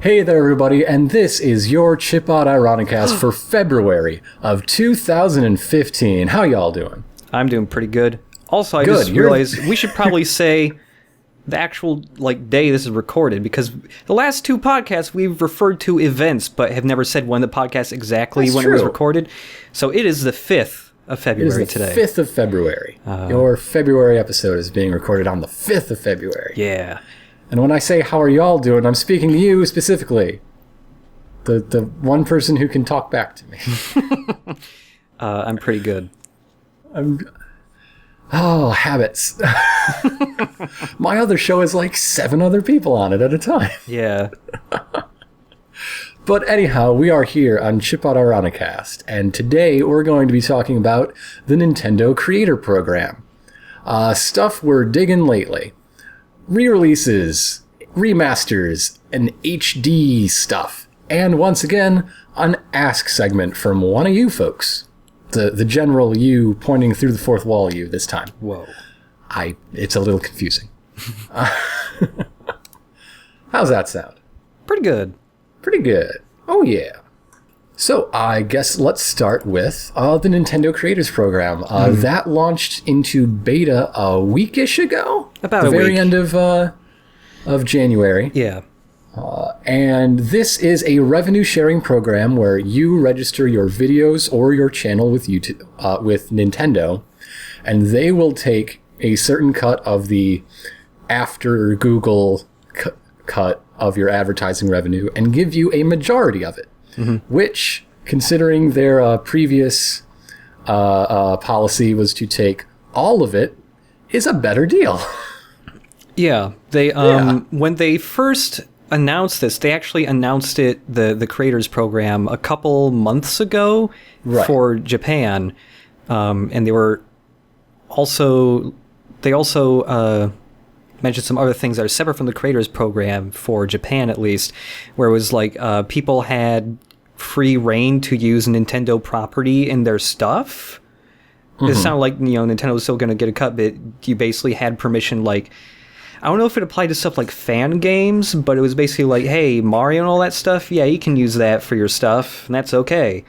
Hey there, everybody, and this is your Chipod Ironicast for February of 2015. How y'all doing? I'm doing pretty good. Also, I just realized we should probably say the actual day this is recorded, because the last two podcasts we've referred to events but have never said when the podcast exactly That's when true. It was recorded. So it is the 5th of February today. It is the 5th of February. Your February episode is being recorded on the 5th of February. Yeah. And when I say how are y'all doing, I'm speaking to you specifically. The one person who can talk back to me. I'm pretty good. Habits. My other show is like 7 other people on it at a time. Yeah. But anyhow, we are here on Chipod Ironicast, and today we're going to be talking about the Nintendo Creator Program. Stuff we're digging lately. Re-releases, remasters, and HD stuff. And once again, an Ask segment from one of you folks. The general you pointing through the fourth wall you this time. Whoa. It's a little confusing. How's that sound? Pretty good. Pretty good. Oh, yeah. So, I guess let's start with the Nintendo Creators Program. That launched into beta a weekish ago? About a week. The very end of January. Yeah. And this is a revenue-sharing program where you register your videos or your channel with YouTube, with Nintendo, and they will take a certain cut of the after Google cut of your advertising revenue and give you a majority of it. Which, considering their previous policy was to take all of it, is a better deal. Yeah. They when they first announced this, they actually announced it, the Creators Program, a couple months ago for Japan. And they also mentioned some other things that are separate from the Creators Program for Japan, at least, where it was people had free reign to use Nintendo property in their stuff. It sounded like Nintendo was still going to get a cut, but you basically had permission. I don't know if it applied to stuff like fan games, but it was basically hey, Mario and all that stuff, yeah, you can use that for your stuff, and that's okay.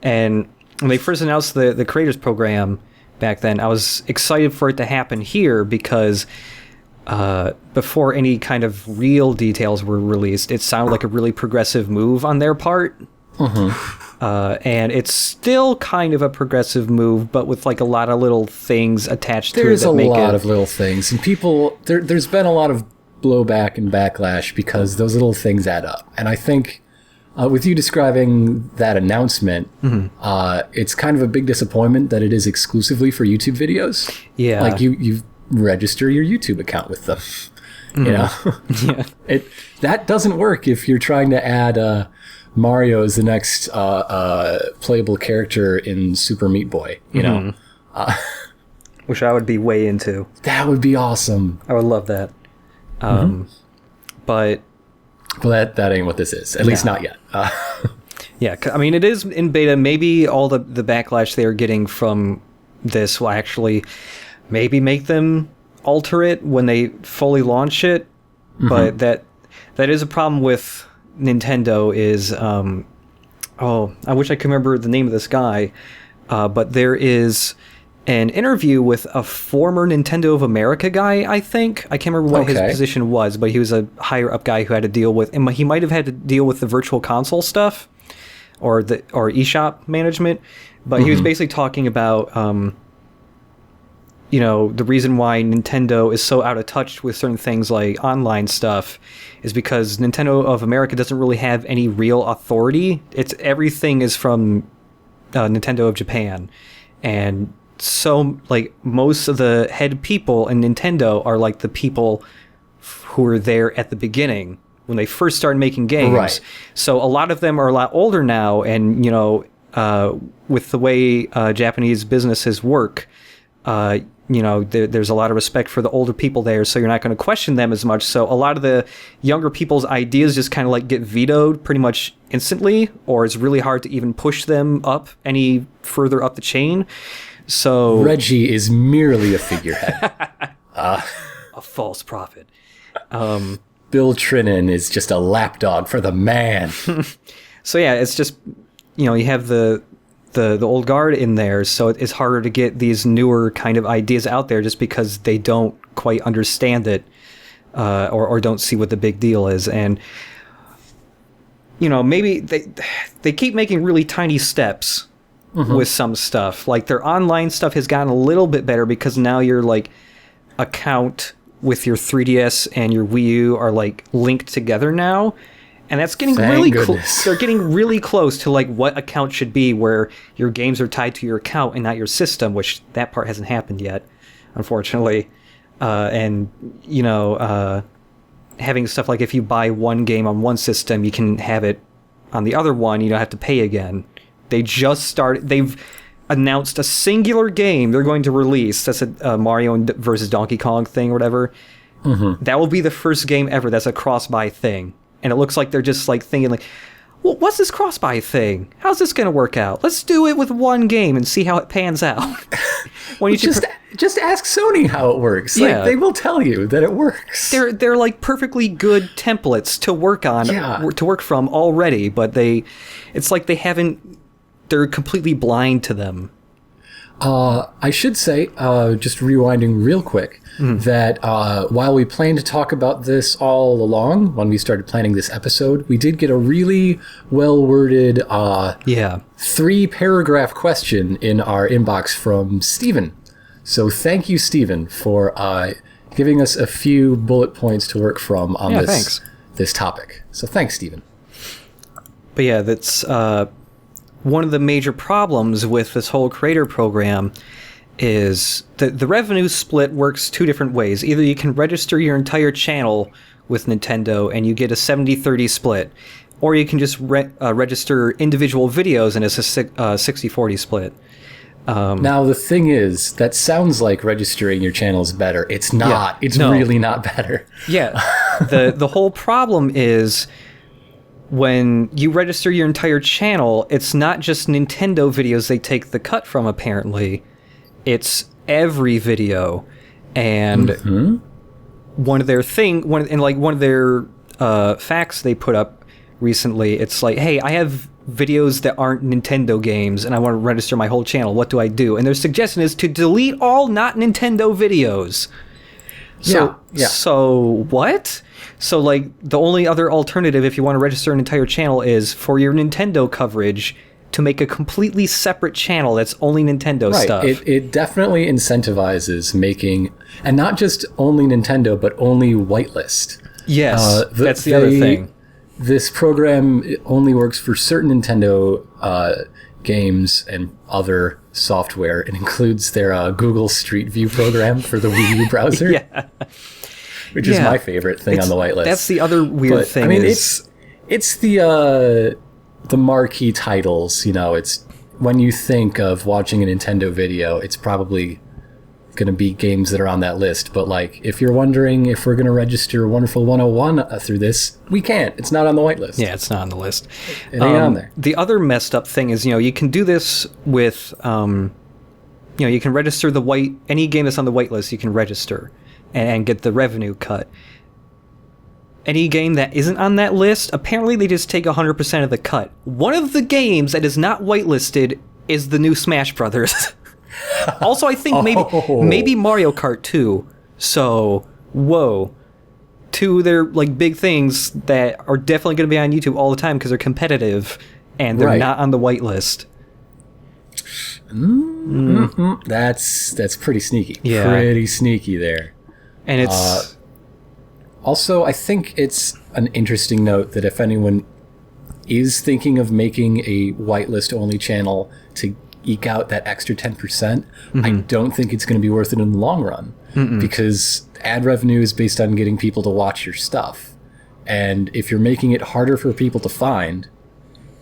And when they first announced the Creators Program back then, I was excited for it to happen here because before any kind of real details were released, it sounded like a really progressive move on their part. And it's still kind of a progressive move, but with a lot of little things attached to it. There's a lot of little things, and people, there's been a lot of blowback and backlash because those little things add up. And I think with you describing that announcement, it's kind of a big disappointment that it is exclusively for YouTube videos. Yeah. You register your YouTube account with them. You know? Yeah. That doesn't work if you're trying to add Mario as the next playable character in Super Meat Boy, you know? Which I would be way into. That would be awesome. I would love that. But that ain't what this is. At least not yet. Yeah, I mean, it is in beta. Maybe all the backlash they are getting from this will actually maybe make them alter it when they fully launch it. But that is a problem with Nintendo is, I wish I could remember the name of this guy, but there is an interview with a former Nintendo of America guy, I think. I can't remember what his position was, but he was a higher up guy who had to deal with, and he might have had to deal with the virtual console stuff or eShop management, but he was basically talking about the reason why Nintendo is so out of touch with certain things like online stuff is because Nintendo of America doesn't really have any real authority. Everything is from Nintendo of Japan. And so most of the head people in Nintendo are the people who were there at the beginning when they first started making games. Right. So a lot of them are a lot older now, and with the way Japanese businesses work, there's a lot of respect for the older people there, so you're not going to question them as much. So a lot of the younger people's ideas just kind of get vetoed pretty much instantly, or it's really hard to even push them up any further up the chain. So Reggie is merely a figurehead. A false prophet. Bill Trinan is just a lapdog for the man. So yeah, it's just, you have the old guard in there, so it's harder to get these newer kind of ideas out there just because they don't quite understand it, or don't see what the big deal is. And maybe they keep making really tiny steps with some stuff. Like their online stuff has gotten a little bit better because now your like account with your 3DS and your Wii U are like linked together now. And that's getting really close. They're getting really close to like what account should be, where your games are tied to your account and not your system, which that part hasn't happened yet, unfortunately. And having stuff like if you buy one game on one system, you can have it on the other one. You don't have to pay again. They've announced a singular game they're going to release. That's a Mario versus Donkey Kong thing or whatever. Mm-hmm. That will be the first game ever that's a cross-buy thing. And it looks like they're just like thinking like, well, what's this cross-buy thing? How's this going to work out? Let's do it with one game and see how it pans out. When you just ask Sony how it works. Yeah. Like, they will tell you that it works. They're like perfectly good templates to work on, to work from already, but it's like they're completely blind to them. I should say, just rewinding real quick, that while we planned to talk about this all along, when we started planning this episode, we did get a really well-worded 3-paragraph question in our inbox from Steven. So thank you, Steven, for giving us a few bullet points to work from on this topic. So thanks, Steven. But yeah, that's one of the major problems with this whole creator program is the revenue split works two different ways. Either you can register your entire channel with Nintendo and you get a 70-30 split, or you can just register individual videos and it's a 60-40 split. Now, the thing is, that sounds like registering your channel is better. It's not. Really not better. Yeah. The whole problem is when you register your entire channel, it's not just Nintendo videos they take the cut from, apparently. It's every video. And one of their facts they put up recently, it's like, hey, I have videos that aren't Nintendo games and I want to register my whole channel. What do I do? And their suggestion is to delete all not Nintendo videos. So what? So, like, the only other alternative if you want to register an entire channel is for your Nintendo coverage to make a completely separate channel that's only Nintendo stuff. It definitely incentivizes making, and not just only Nintendo, but only whitelist. Yes, that's the other thing. This program only works for certain Nintendo games and other software. It includes their Google Street View program for the Wii U browser. Yeah. Which is my favorite thing on the whitelist. That's the other weird thing. I mean, it's the marquee titles. You know, it's when you think of watching a Nintendo video, it's probably going to be games that are on that list. But like, if you're wondering if we're going to register Wonderful 101 through this, we can't. It's not on the whitelist. Yeah, it's not on the list. It ain't on there. The other messed up thing is, you can do this with, you can register any game that's on the whitelist. You can register and get the revenue cut. Any game that isn't on that list, apparently they just take 100% of the cut. One of the games that is not whitelisted is the new Smash Brothers. Also, I think maybe Mario Kart 2. So, whoa. Two of their big things that are definitely going to be on YouTube all the time because they're competitive and they're not on the whitelist. That's pretty sneaky. Yeah. Pretty sneaky there. And it's... also, I think it's an interesting note that if anyone is thinking of making a whitelist-only channel to eke out that extra 10%, I don't think it's going to be worth it in the long run. Because ad revenue is based on getting people to watch your stuff. And if you're making it harder for people to find,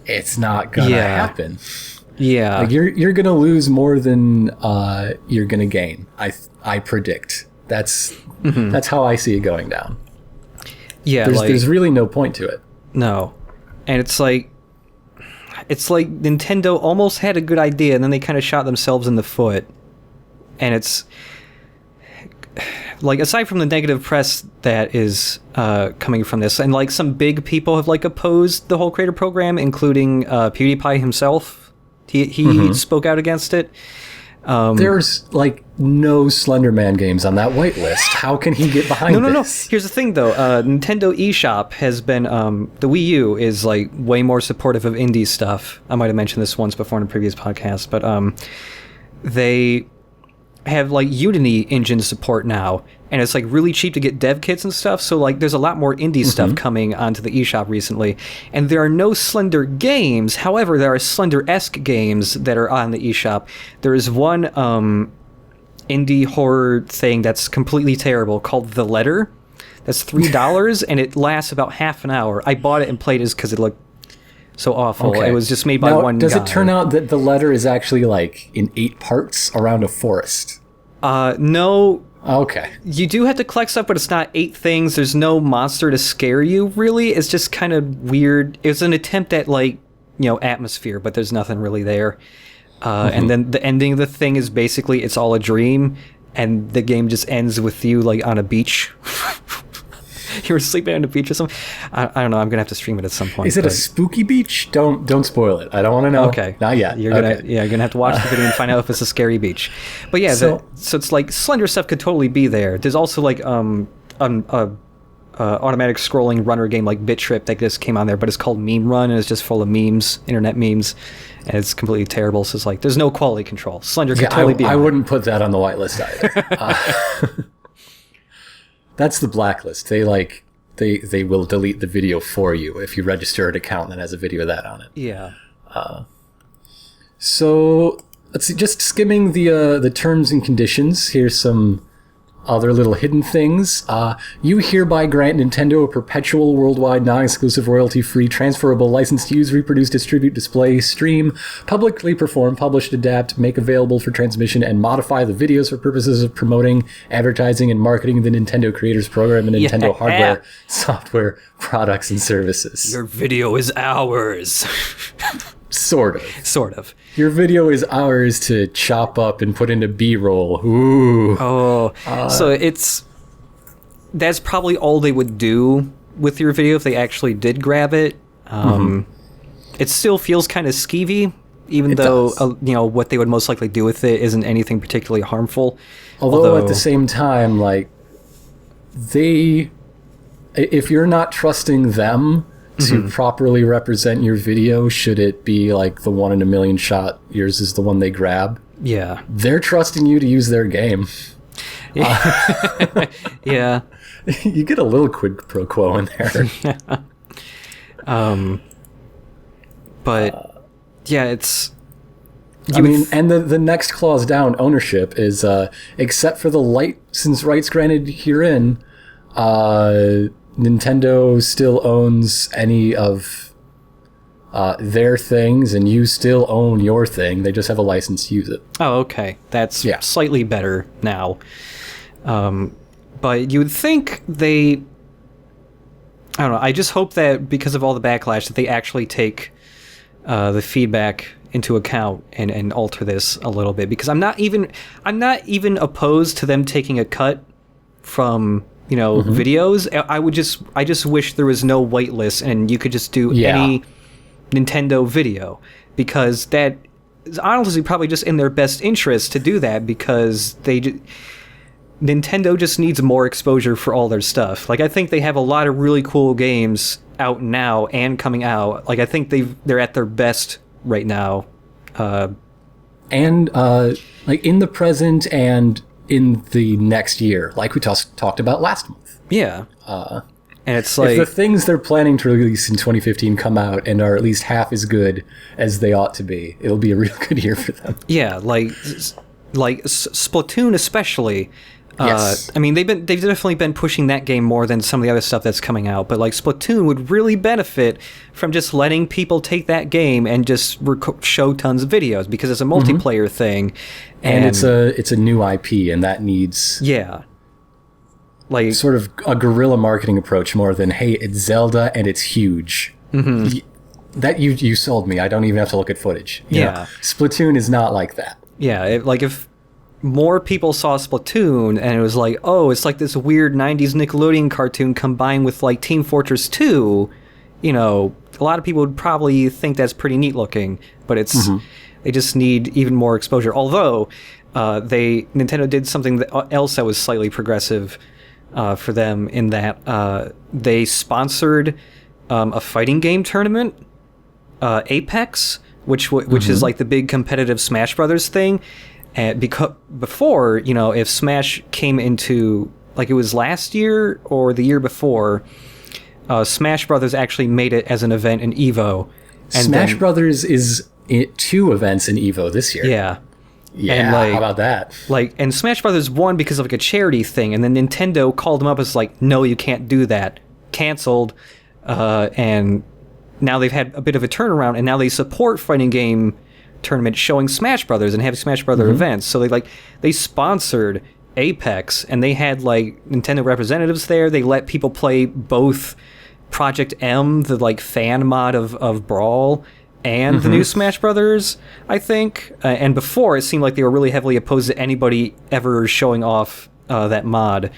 it's not going to happen. Yeah. Like you're going to lose more than you're going to gain, I predict. That's how I see it going down. Yeah, there's really no point to it. No. And it's like Nintendo almost had a good idea and then they kind of shot themselves in the foot. And it's like, aside from the negative press that is coming from this, and like some big people have like opposed the whole creator program, including PewDiePie himself. He spoke out against it. There's like no Slender Man games on that whitelist. How can he get behind No. this? Here's the thing, though. Nintendo eShop has been the Wii U is like way more supportive of indie stuff. I might have mentioned this once before in a previous podcast, but they have like Unity engine support now, and it's like really cheap to get dev kits and stuff. So like there's a lot more indie stuff coming onto the eShop recently, and there are no Slender games. However, there are Slender-esque games that are on the eShop. There is one indie horror thing that's completely terrible called The Letter. That's $3 and it lasts about half an hour. I bought it and played it because it looked so awful. Okay. It was just made by one guy. Does it turn out that The Letter is actually like in 8 parts around a forest? No. Okay. You do have to collect stuff, but it's not 8 things. There's no monster to scare you, really. It's just kind of weird. It's an attempt at, like, atmosphere, but there's nothing really there. And then the ending of the thing is basically it's all a dream, and the game just ends with you, like, on a beach. You were sleeping on a beach or something. I don't know. I'm gonna have to stream it at some point. Is it a spooky beach? Don't spoil it. I don't want to know. Okay, not yet. You're gonna have to watch the video and find out if it's a scary beach. But yeah, so it's like Slender stuff could totally be there. There's also like automatic scrolling runner game like Bit Trip that just came on there, but it's called Meme Run and it's just full of memes, internet memes, and it's completely terrible. So it's like there's no quality control. Slender could totally be. I wouldn't put that on the whitelist either. That's the blacklist. They will delete the video for you if you register an account that has a video of that on it. Yeah. So let's see. Just skimming the terms and conditions. Here's some other little hidden things. You hereby grant Nintendo a perpetual, worldwide, non-exclusive, royalty-free, transferable license to use, reproduce, distribute, display, stream, publicly perform, publish, adapt, make available for transmission, and modify the videos for purposes of promoting, advertising, and marketing the Nintendo Creators Program and Nintendo hardware, software, products, and services. Your video is ours. Sort of. Your video is ours to chop up and put into B-roll. Ooh. Oh. So that's probably all they would do with your video if they actually did grab it. It still feels kind of skeevy, even though what they would most likely do with it isn't anything particularly harmful. Although at the same time, like, if you're not trusting them to properly represent your video, should it be like the 1 in a million shot, yours is the one they grab. Yeah. They're trusting you to use their game. Yeah. You get a little quid pro quo in there. But yeah, it's... and the next clause down, ownership, is except for the license rights granted herein, Nintendo still owns any of their things, and you still own your thing. They just have a license to use it. Oh, okay. That's slightly better now. But you would think I don't know, I just hope that because of all the backlash that they actually take the feedback into account and alter this a little bit, because I'm not even opposed to them taking a cut from videos. I just wish there was no whitelist and you could just do any Nintendo video, because that is honestly probably just in their best interest to do that, because Nintendo just needs more exposure for all their stuff. Like, I think they have a lot of really cool games out now and coming out. Like, I think they're at their best right now. And like in the present and in the next year, like we talked about last month. Yeah. And it's like, if the things they're planning to release in 2015 come out and are at least half as good as they ought to be, it'll be a real good year for them. Yeah, like Splatoon especially. Yes. I mean, they've definitely been pushing that game more than some of the other stuff that's coming out. But like Splatoon would really benefit from just letting people take that game and just show tons of videos, because it's a multiplayer thing, and it's a new IP, and that needs like sort of a guerrilla marketing approach more than, hey, it's Zelda and it's huge. That you sold me. I don't even have to look at footage. You know? Splatoon is not like that. Yeah, more people saw Splatoon, and it was like, oh, it's like this weird 90s Nickelodeon cartoon combined with like Team Fortress 2. You know, a lot of people would probably think that's pretty neat looking, but it's they just need even more exposure. Although Nintendo did something else that was slightly progressive for them in that they sponsored a fighting game tournament, Apex, which is like the big competitive Smash Brothers thing. And because before, you know, if Smash came into, like, it was last year or the year before, Smash Brothers actually made it as an event in EVO. And Smash Brothers is 2 events in EVO this year. Yeah. Yeah, and like, how about that? Like, and Smash Brothers won because of like a charity thing, and then Nintendo called them up as like, no, you can't do that. Canceled. And now they've had a bit of a turnaround, and now they support fighting game tournament showing Smash Brothers and have Smash Brother events. So they sponsored Apex, and they had like Nintendo representatives there. They let people play both Project M, the like fan mod of Brawl, and the new Smash Brothers, I think. And before, it seemed like they were really heavily opposed to anybody ever showing off that mod.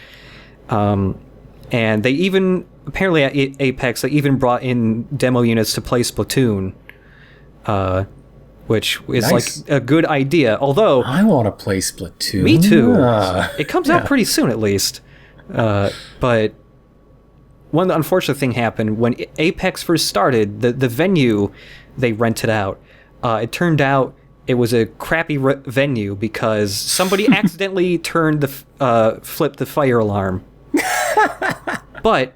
And they even, apparently at Apex, they even brought in demo units to play Splatoon, which is Nice. like a good idea. Although, I want to play Splatoon. me too. Ah. It comes out pretty soon, at least. But one unfortunate thing happened when Apex first started. The venue they rented out, it turned out it was a crappy venue because somebody accidentally flipped the fire alarm. But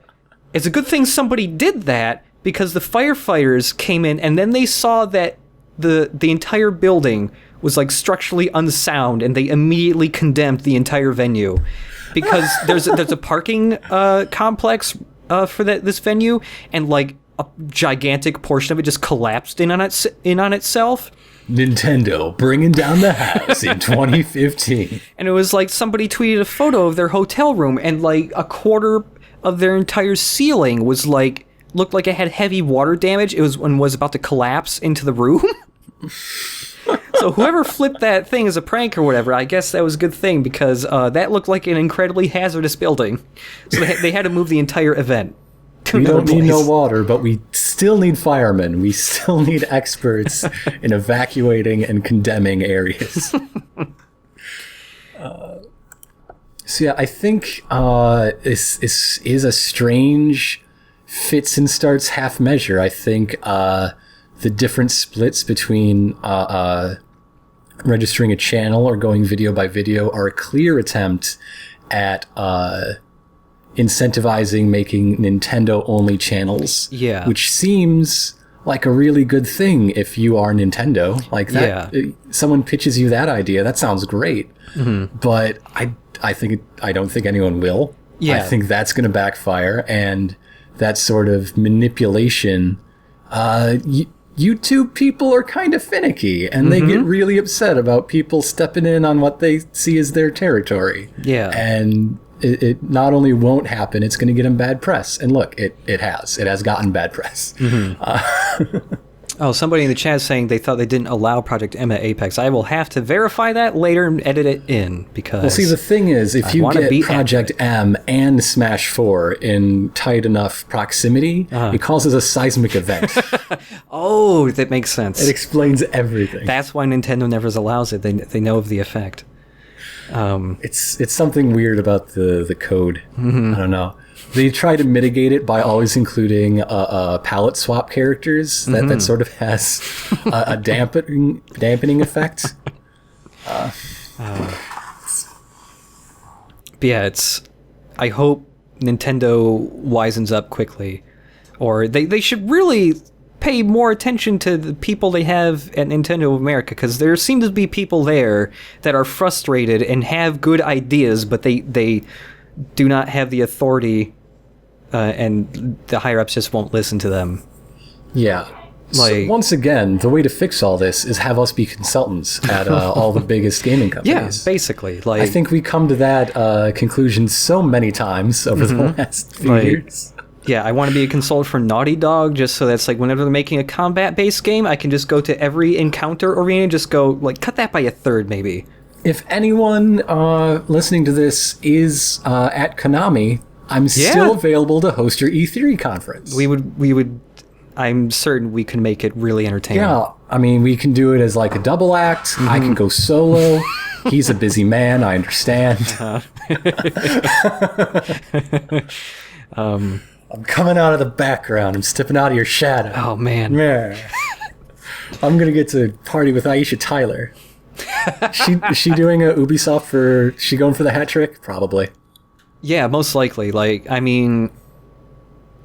it's a good thing somebody did that, because the firefighters came in and then they saw that the entire building was like structurally unsound, and they immediately condemned the entire venue because there's a parking complex for this venue, and like a gigantic portion of it just collapsed in on itself. Nintendo bringing down the house in 2015. And it was like somebody tweeted a photo of their hotel room, and like a quarter of their entire ceiling was like, looked like it had heavy water damage. It was about to collapse into the room. So whoever flipped that thing as a prank or whatever, I guess that was a good thing, because that looked like an incredibly hazardous building. So they had to move the entire event to We another don't need place. no water, but we still need firemen. We still need experts in evacuating and condemning areas. So yeah, I think this is a strange fits and starts half measure. I think the different splits between registering a channel or going video by video are a clear attempt at incentivizing making Nintendo-only channels. Yeah. Which seems like a really good thing if you are Nintendo. Like that, someone pitches you that idea, that sounds great. But I don't think anyone will. Yeah. I think that's going to backfire, and that sort of manipulation, YouTube people are kind of finicky, and they get really upset about people stepping in on what they see as their territory. Yeah. And it not only won't happen, it's going to get them bad press. And look, it has gotten bad press. Oh, somebody in the chat is saying they thought they didn't allow Project M at Apex. I will have to verify that later and edit it in, because... Well, see, the thing is, if you get Project M and Smash 4 in tight enough proximity, it causes a seismic event. Oh, that makes sense. It explains everything. That's why Nintendo never allows it. They know of the effect. It's something weird about the code. I don't know. They try to mitigate it by always including palette swap characters that sort of has a dampening effect. But yeah, I hope Nintendo wisens up quickly, or they should really pay more attention to the people they have at Nintendo of America, because there seem to be people there that are frustrated and have good ideas, but they do not have the authority, and the higher-ups just won't listen to them. Yeah. So once again, the way to fix all this is have us be consultants at all the biggest gaming companies. Yeah, basically. I think we come to that conclusion so many times over the last few years. Yeah, I want to be a consultant for Naughty Dog, just so that's like whenever they're making a combat-based game, I can just go to every encounter arena and just go, like, cut that by a third, maybe. if anyone listening to this is at Konami, I'm still available to host your E3 conference. We would. I'm certain we can make it really entertaining. Yeah, I mean, we can do it as like a double act. Mm-hmm. I can go solo. He's a busy man, I understand. I'm coming out of the background. I'm stepping out of your shadow. Oh, man. Yeah. I'm going to get to party with Aisha Tyler. Is she doing a Ubisoft for... Is she going for the hat trick? Probably. Yeah, most likely. Like, I mean...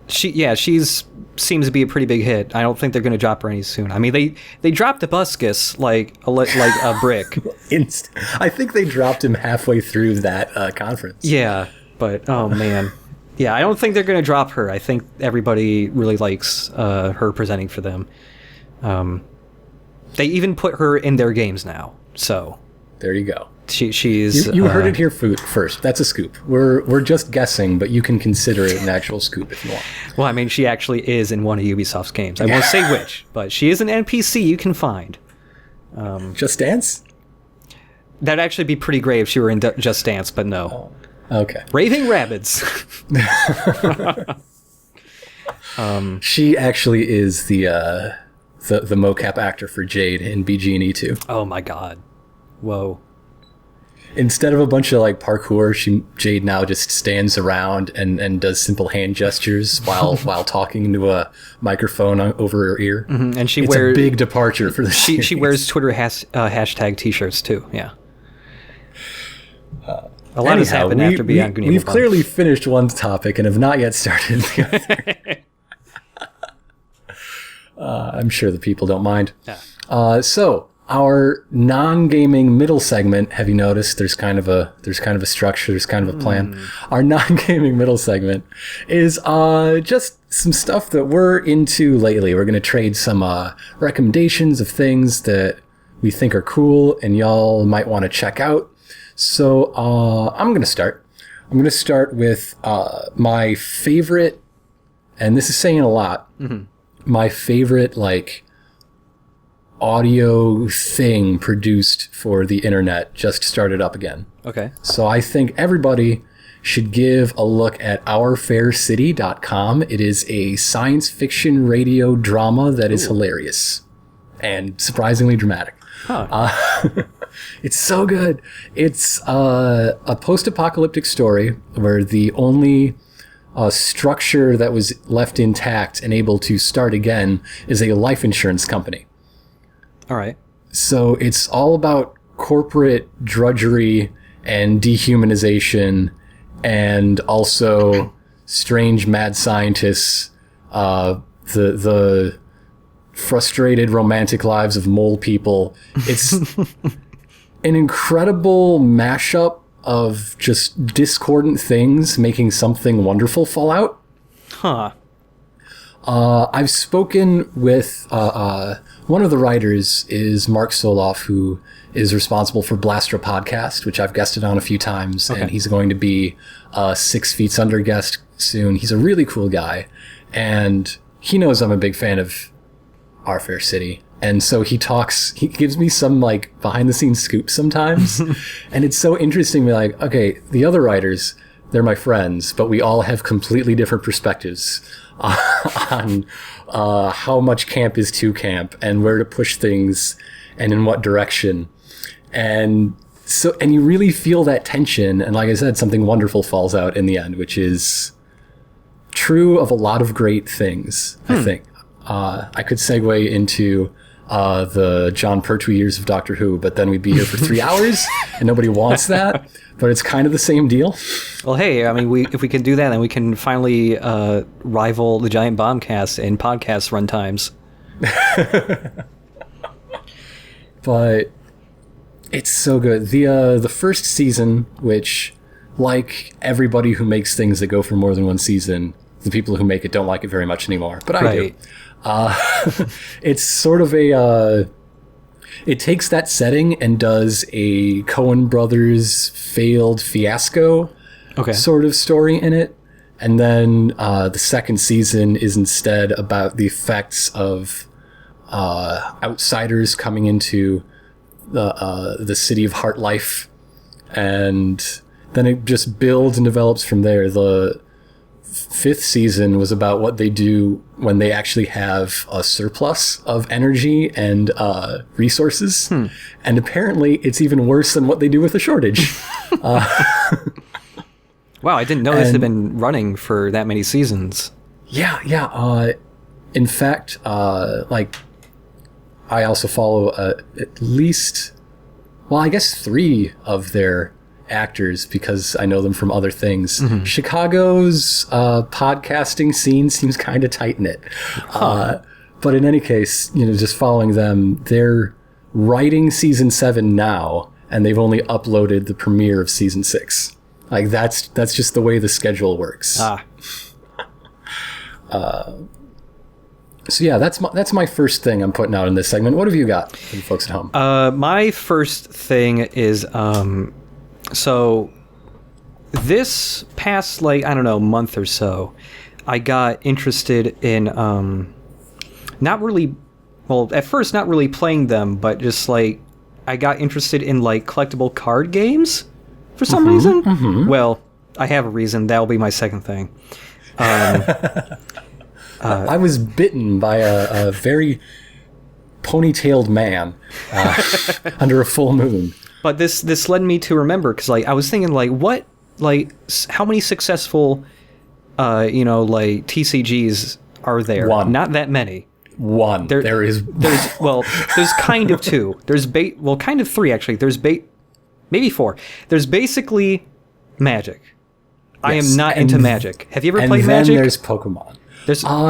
She's seems to be a pretty big hit. I don't think they're going to drop her any soon. I mean, they dropped Abuscus like a brick. I think they dropped him halfway through that conference. Yeah, but oh man, yeah, I don't think they're going to drop her. I think everybody really likes her presenting for them. They even put her in their games now. So there you go. She's you heard it here first. That's a scoop. We're just guessing, but you can consider it an actual scoop if you want. Well, I mean, she actually is in one of Ubisoft's games. I won't say which, but she is an NPC you can find. Just Dance? That'd actually be pretty great if she were in Just Dance, but no. Oh, okay. Raving Rabbids. She actually is the mocap actor for Jade in BG&E 2. Oh my god. Whoa. Instead of a bunch of like parkour, Jade now just stands around and does simple hand gestures while talking into a microphone over her ear. Mm-hmm. And it's a big departure for the series. She wears Twitter hashtag t-shirts too. Yeah. A lot has happened after Beyond Good and Evil. We've clearly finished one topic and have not yet started the other. I'm sure the people don't mind. Yeah. So our non-gaming middle segment, have you noticed there's kind of a structure, there's kind of a plan. Our non-gaming middle segment is just some stuff that we're into lately. We're going to trade some recommendations of things that we think are cool and y'all might want to check out. So I'm going to start. I'm going to start with my favorite, and this is saying a lot, my favorite like audio thing produced for the internet just started up again. Okay. So I think everybody should give a look at OurFairCity.com. It is a science fiction radio drama that is hilarious and surprisingly dramatic. Huh. It's so good. It's a post-apocalyptic story where the only structure that was left intact and able to start again is a life insurance company. All right. So it's all about corporate drudgery and dehumanization and also strange mad scientists, the frustrated romantic lives of mole people. It's an incredible mashup of just discordant things making something wonderful fall out. Huh. I've spoken with one of the writers is Mark Soloff, who is responsible for Blastra Podcast, which I've guested on a few times, and he's going to be a 6 Feet Under guest soon. He's a really cool guy, and he knows I'm a big fan of Our Fair City, and so he gives me some like behind the scenes scoops sometimes, and it's so interesting to be like, okay, the other writers, they're my friends, but we all have completely different perspectives on how much camp is too camp and where to push things and in what direction. And you really feel that tension. And like I said, something wonderful falls out in the end, which is true of a lot of great things, I think. I could segue into the John Pertwee years of Doctor Who, but then we'd be here for 3 hours and nobody wants that. But it's kind of the same deal. Well, hey, I mean, if we can do that, then we can finally rival the Giant Bombcast in podcast runtimes. But it's so good. The first season, which, like everybody who makes things that go for more than one season, the people who make it don't like it very much anymore. But I do. It's sort of it takes that setting and does a Coen Brothers failed fiasco sort of story in it. And then the second season is instead about the effects of outsiders coming into the city of Heartlife, and then it just builds and develops from there. The 5th season was about what they do when they actually have a surplus of energy and resources, and apparently it's even worse than what they do with a shortage. Wow, I didn't know this had been running for that many seasons. Yeah. In fact, like, I also follow at least, well, I guess 3 of their actors because I know them from other things. Chicago's podcasting scene seems kind of tight-knit. But in any case, just following them, they're writing season 7 now, and they've only uploaded the premiere of season 6. Like, that's just the way the schedule works. So yeah, that's my first thing I'm putting out in this segment. What have you got for the folks at home? My first thing is so this past, like, I don't know, month or so, I got interested in not really, well, at first not really playing them, but just like I got interested in like collectible card games for some reason. Well, I have a reason. That'll be my second thing. I was bitten by a very ponytailed man under a full moon. But this led me to remember, because like I was thinking, like, how many successful like TCGs are there? One. Not that many. One. There's kind of 2. There's kind of 3 actually. There's maybe 4. There's basically Magic. Yes. I am not into Magic. Have you ever played Magic? And then there's Pokemon.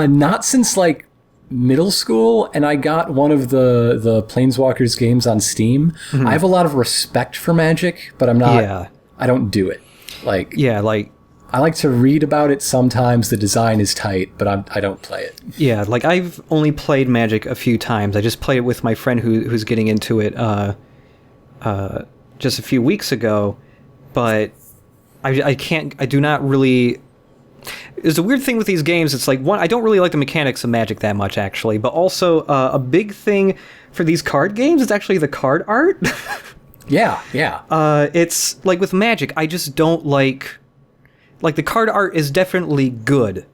Not since like middle school, and I got one of the Planeswalkers games on Steam. I have a lot of respect for Magic, but I'm not. Yeah. I don't do it. Like, yeah, like I like to read about it sometimes. The design is tight, but I don't play it. Yeah, like I've only played Magic a few times. I just played it with my friend who's getting into it just a few weeks ago, but I do not really. There's a weird thing with these games. It's like, one, I don't really like the mechanics of Magic that much, actually. But also, a big thing for these card games is actually the card art. Yeah. It's like with Magic, I just don't like the card art is definitely good.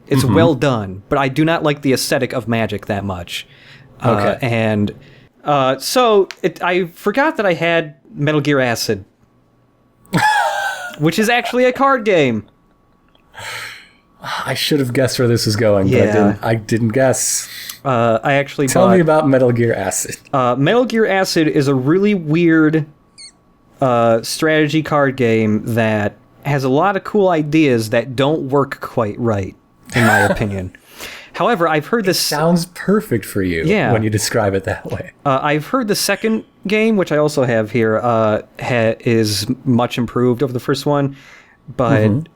It's well done, but I do not like the aesthetic of Magic that much. Okay. So I forgot that I had Metal Gear Acid, which is actually a card game. I should have guessed where this was going, but I didn't guess. I actually Tell me about Metal Gear Acid. Metal Gear Acid is a really weird strategy card game that has a lot of cool ideas that don't work quite right, in my opinion. However, I've heard this... sounds perfect for you when you describe it that way. I've heard the second game, which I also have here, is much improved over the first one. But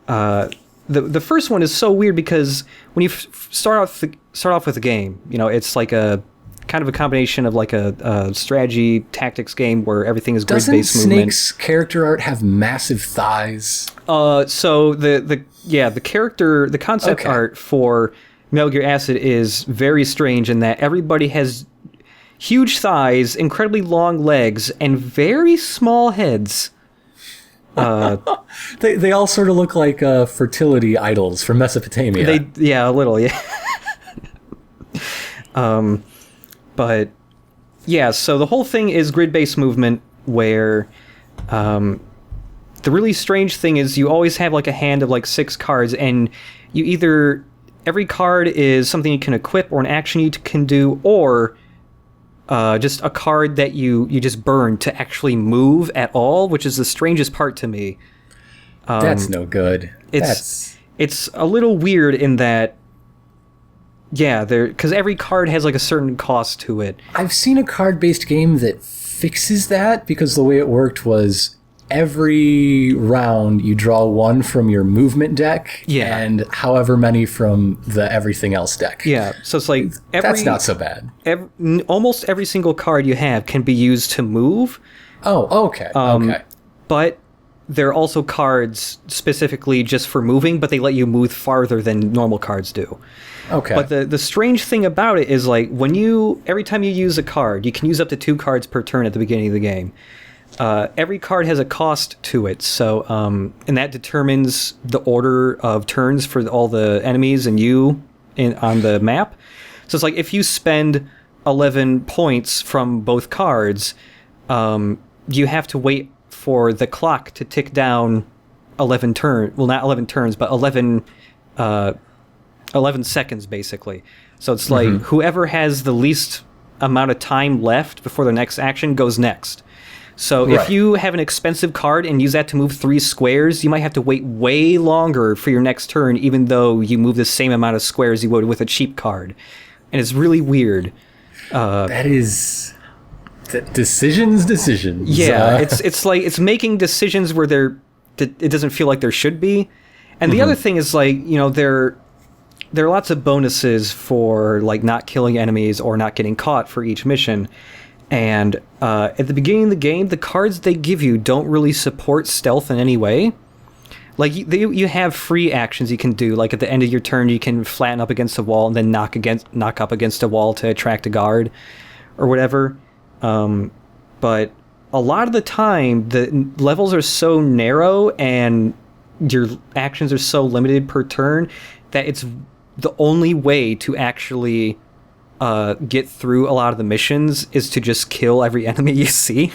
the first one is so weird because when you start off with the game, it's like a kind of a combination of like a strategy tactics game where everything is grid-based movement. Doesn't Snake's character art have massive thighs? So the concept art for Metal Gear Acid is very strange in that everybody has huge thighs, incredibly long legs, and very small heads. They all sort of look like fertility idols from Mesopotamia. A little, yeah. But yeah, so the whole thing is grid-based movement where the really strange thing is you always have like a hand of like 6 cards, and you either every card is something you can equip or an action you can do, or just a card that you just burn to actually move at all, which is the strangest part to me. That's no good. It's a little weird in that, because every card has like a certain cost to it. I've seen a card-based game that fixes that, because the way it worked was every round you draw 1 from your movement deck, and however many from the everything else deck. Yeah, so it's like that's not so bad. Almost every single card you have can be used to move. Oh, okay. Okay. But there are also cards specifically just for moving, but they let you move farther than normal cards do. Okay. But the strange thing about it is, like, every time you use a card, you can use up to 2 cards per turn at the beginning of the game. Every card has a cost to it, so and that determines the order of turns for all the enemies and you on the map. So it's like if you spend 11 points from both cards, you have to wait for the clock to tick down 11 turns. Well, not 11 turns, but 11 seconds, basically. So it's like whoever has the least amount of time left before the next action goes next. So if you have an expensive card and use that to move 3 squares, you might have to wait way longer for your next turn, even though you move the same amount of squares you would with a cheap card. And it's really weird. That is... Decisions. Yeah, it's like it's making decisions where it doesn't feel like there should be. And the other thing is, like, you know, there are lots of bonuses for, like, not killing enemies or not getting caught for each mission. And at the beginning of the game, the cards they give you don't really support stealth in any way. Like, you have free actions you can do. Like, at the end of your turn, you can flatten up against a wall and then knock up against a wall to attract a guard or whatever. But a lot of the time, the levels are so narrow and your actions are so limited per turn that it's the only way to actually get through a lot of the missions is to just kill every enemy you see.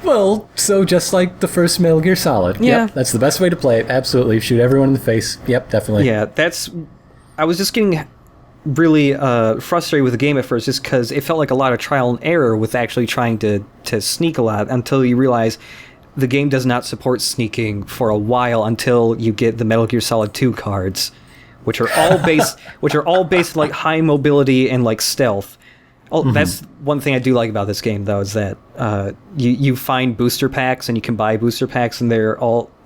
Well, so just like the first Metal Gear Solid. Yeah. Yep, that's the best way to play it. Absolutely. Shoot everyone in the face. Yep, definitely. Yeah, I was just getting really frustrated with the game at first just because it felt like a lot of trial and error with actually trying to sneak a lot until you realize the game does not support sneaking for a while until you get the Metal Gear Solid 2 cards, which are all based in, like, high mobility and, like, stealth. Oh, that's one thing I do like about this game, though, is that you find booster packs and you can buy booster packs, and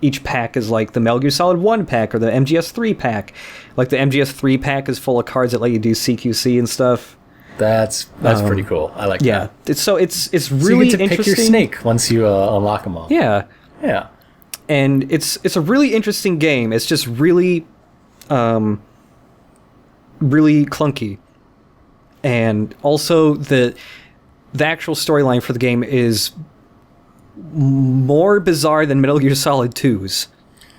each pack is like the Metal Gear Solid 1 pack or the MGS3 pack. Like, the MGS3 pack is full of cards that let you do CQC and stuff. That's pretty cool. I like that. Yeah, it's really So you get to interesting. pick your snake once you unlock them all. Yeah, Yeah. and it's a really interesting game. It's just really, really clunky. And also the actual storyline for the game is more bizarre than Metal Gear Solid 2's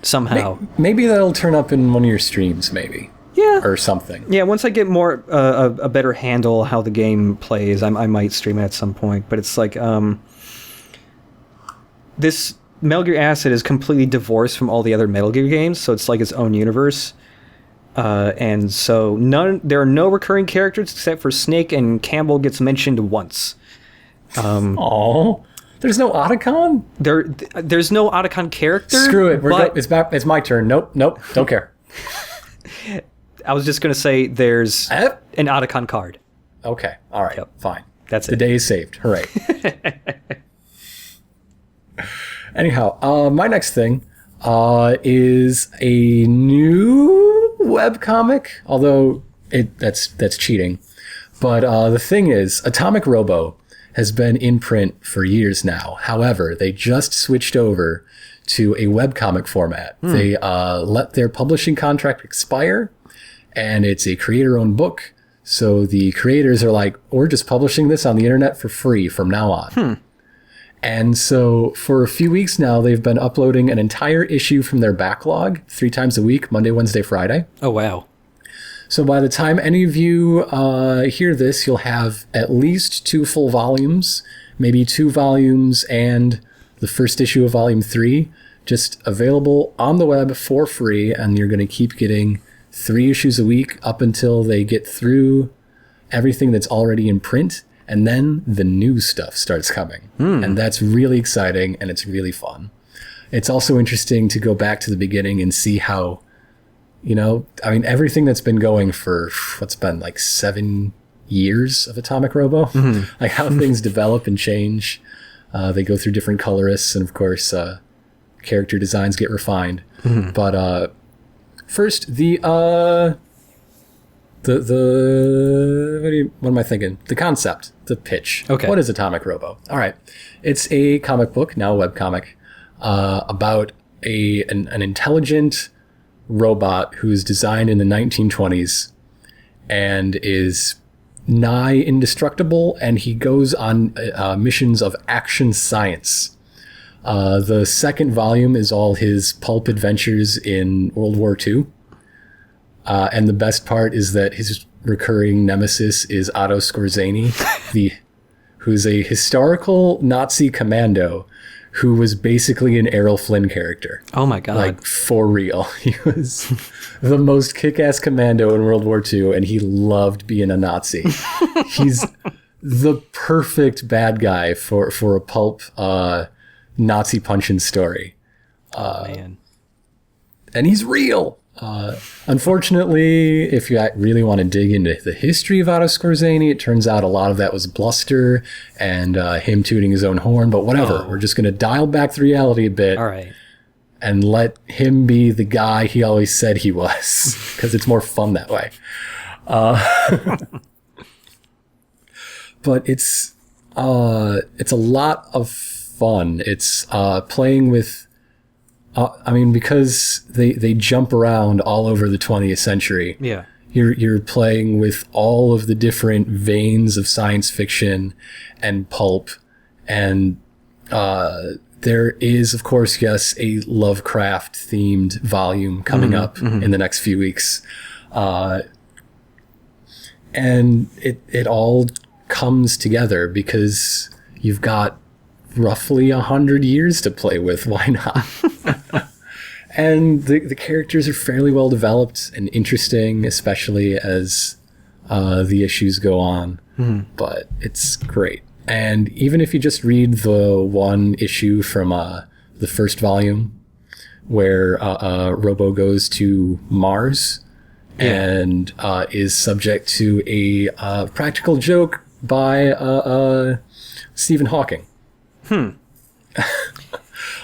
somehow. Maybe that'll turn up in one of your streams, maybe. Yeah. Or something. Yeah, once I get more a better handle how the game plays, I might stream it at some point. But it's like this Metal Gear Acid is completely divorced from all the other Metal Gear games, so it's like its own universe. And so there are no recurring characters except for Snake, and Campbell gets mentioned once. Oh, there's no Otacon? There's no Otacon character. Screw it. It's my turn. Nope. Don't care. I was just going to say there's an Otacon card. Okay. All right. Yep. Fine. That's it. The day is saved. Hooray. Anyhow, my next thing is a new webcomic, although that's cheating. But the thing is, Atomic Robo has been in print for years now. However, they just switched over to a webcomic format. They let their publishing contract expire, and it's a creator-owned book. So the creators are like, we're just publishing this on the internet for free from now on. And so for a few weeks now, they've been uploading an entire issue from their backlog 3 times a week, Monday, Wednesday, Friday. Oh, wow. So by the time any of you hear this, you'll have at least 2 full volumes, maybe 2 volumes and the first issue of volume 3, just available on the web for free. And you're going to keep getting 3 issues a week up until they get through everything that's already in print. And then the new stuff starts coming. And that's really exciting, and it's really fun. It's also interesting to go back to the beginning and see how, everything that's been going for, what's been like 7 years of Atomic Robo, like how things develop and change. They go through different colorists, and of course, character designs get refined. But first, what am I thinking? The concept, the pitch. Okay. What is Atomic Robo? All right. It's a comic book, now a webcomic, about an intelligent robot who's designed in the 1920s and is nigh indestructible, and he goes on missions of action science. The second volume is all his pulp adventures in World War II. And the best part is that his recurring nemesis is Otto Skorzeny, who's a historical Nazi commando who was basically an Errol Flynn character. Oh my God. Like, for real. He was the most kick-ass commando in World War II, and he loved being a Nazi. He's the perfect bad guy for a pulp Nazi punching story. Man. And he's real. Unfortunately, if you really want to dig into the history of Otto Skorzeny, it turns out a lot of that was bluster and him tooting his own horn, but whatever. We're just going to dial back the reality a bit. All right. And let him be the guy he always said he was, because it's more fun that way. But it's a lot of fun. It's playing with... because they jump around all over the 20th century. Yeah. You're playing with all of the different veins of science fiction and pulp, and there is, of course, yes, a Lovecraft themed volume coming up in the next few weeks, and it all comes together because you've got roughly 100 years to play with. Why not? And the characters are fairly well developed and interesting, especially as the issues go on. But it's great. And even if you just read the one issue from the first volume where Robo goes to Mars and is subject to a practical joke by Stephen Hawking.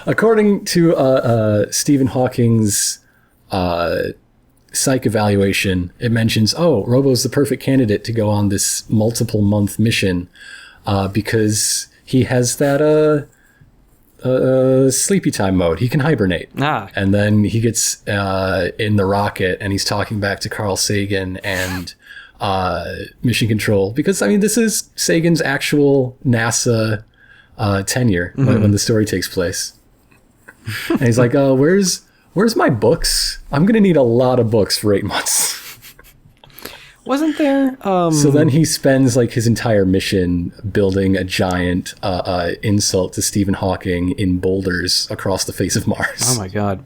According to Stephen Hawking's psych evaluation, it mentions, Robo's the perfect candidate to go on this multiple month mission because he has that sleepy time mode. He can hibernate. And then he gets in the rocket and he's talking back to Carl Sagan and Mission Control, because, this is Sagan's actual NASA tenure when the story takes place. And he's like, where's my books? I'm going to need a lot of books for 8 months. Wasn't there... So then he spends his entire mission building a giant insult to Stephen Hawking in boulders across the face of Mars. Oh my God.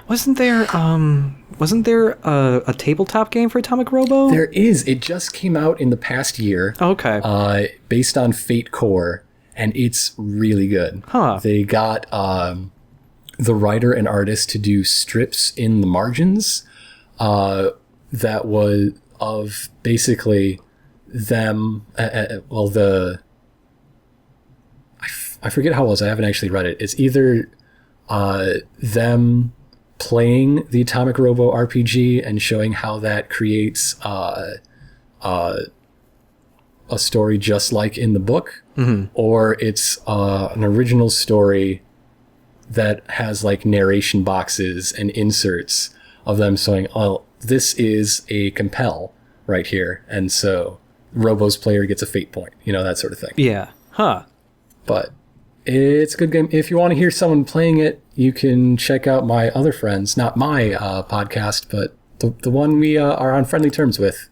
Wasn't there a tabletop game for Atomic Robo? There is. It just came out in the past year. Okay. Based on Fate Core, and it's really good. They got the writer and artist to do strips in the margins that was of basically them. I forget how it was. I haven't actually read it. It's either them playing the Atomic Robo RPG and showing how that creates a story just like in the book, or it's an original story that has narration boxes and inserts of them saying, this is a compel right here, and so Robo's player gets a fate point, that sort of thing. Yeah. But it's a good game. If you want to hear someone playing it, you can check out my other friends, not my podcast, but the one we are on friendly terms with.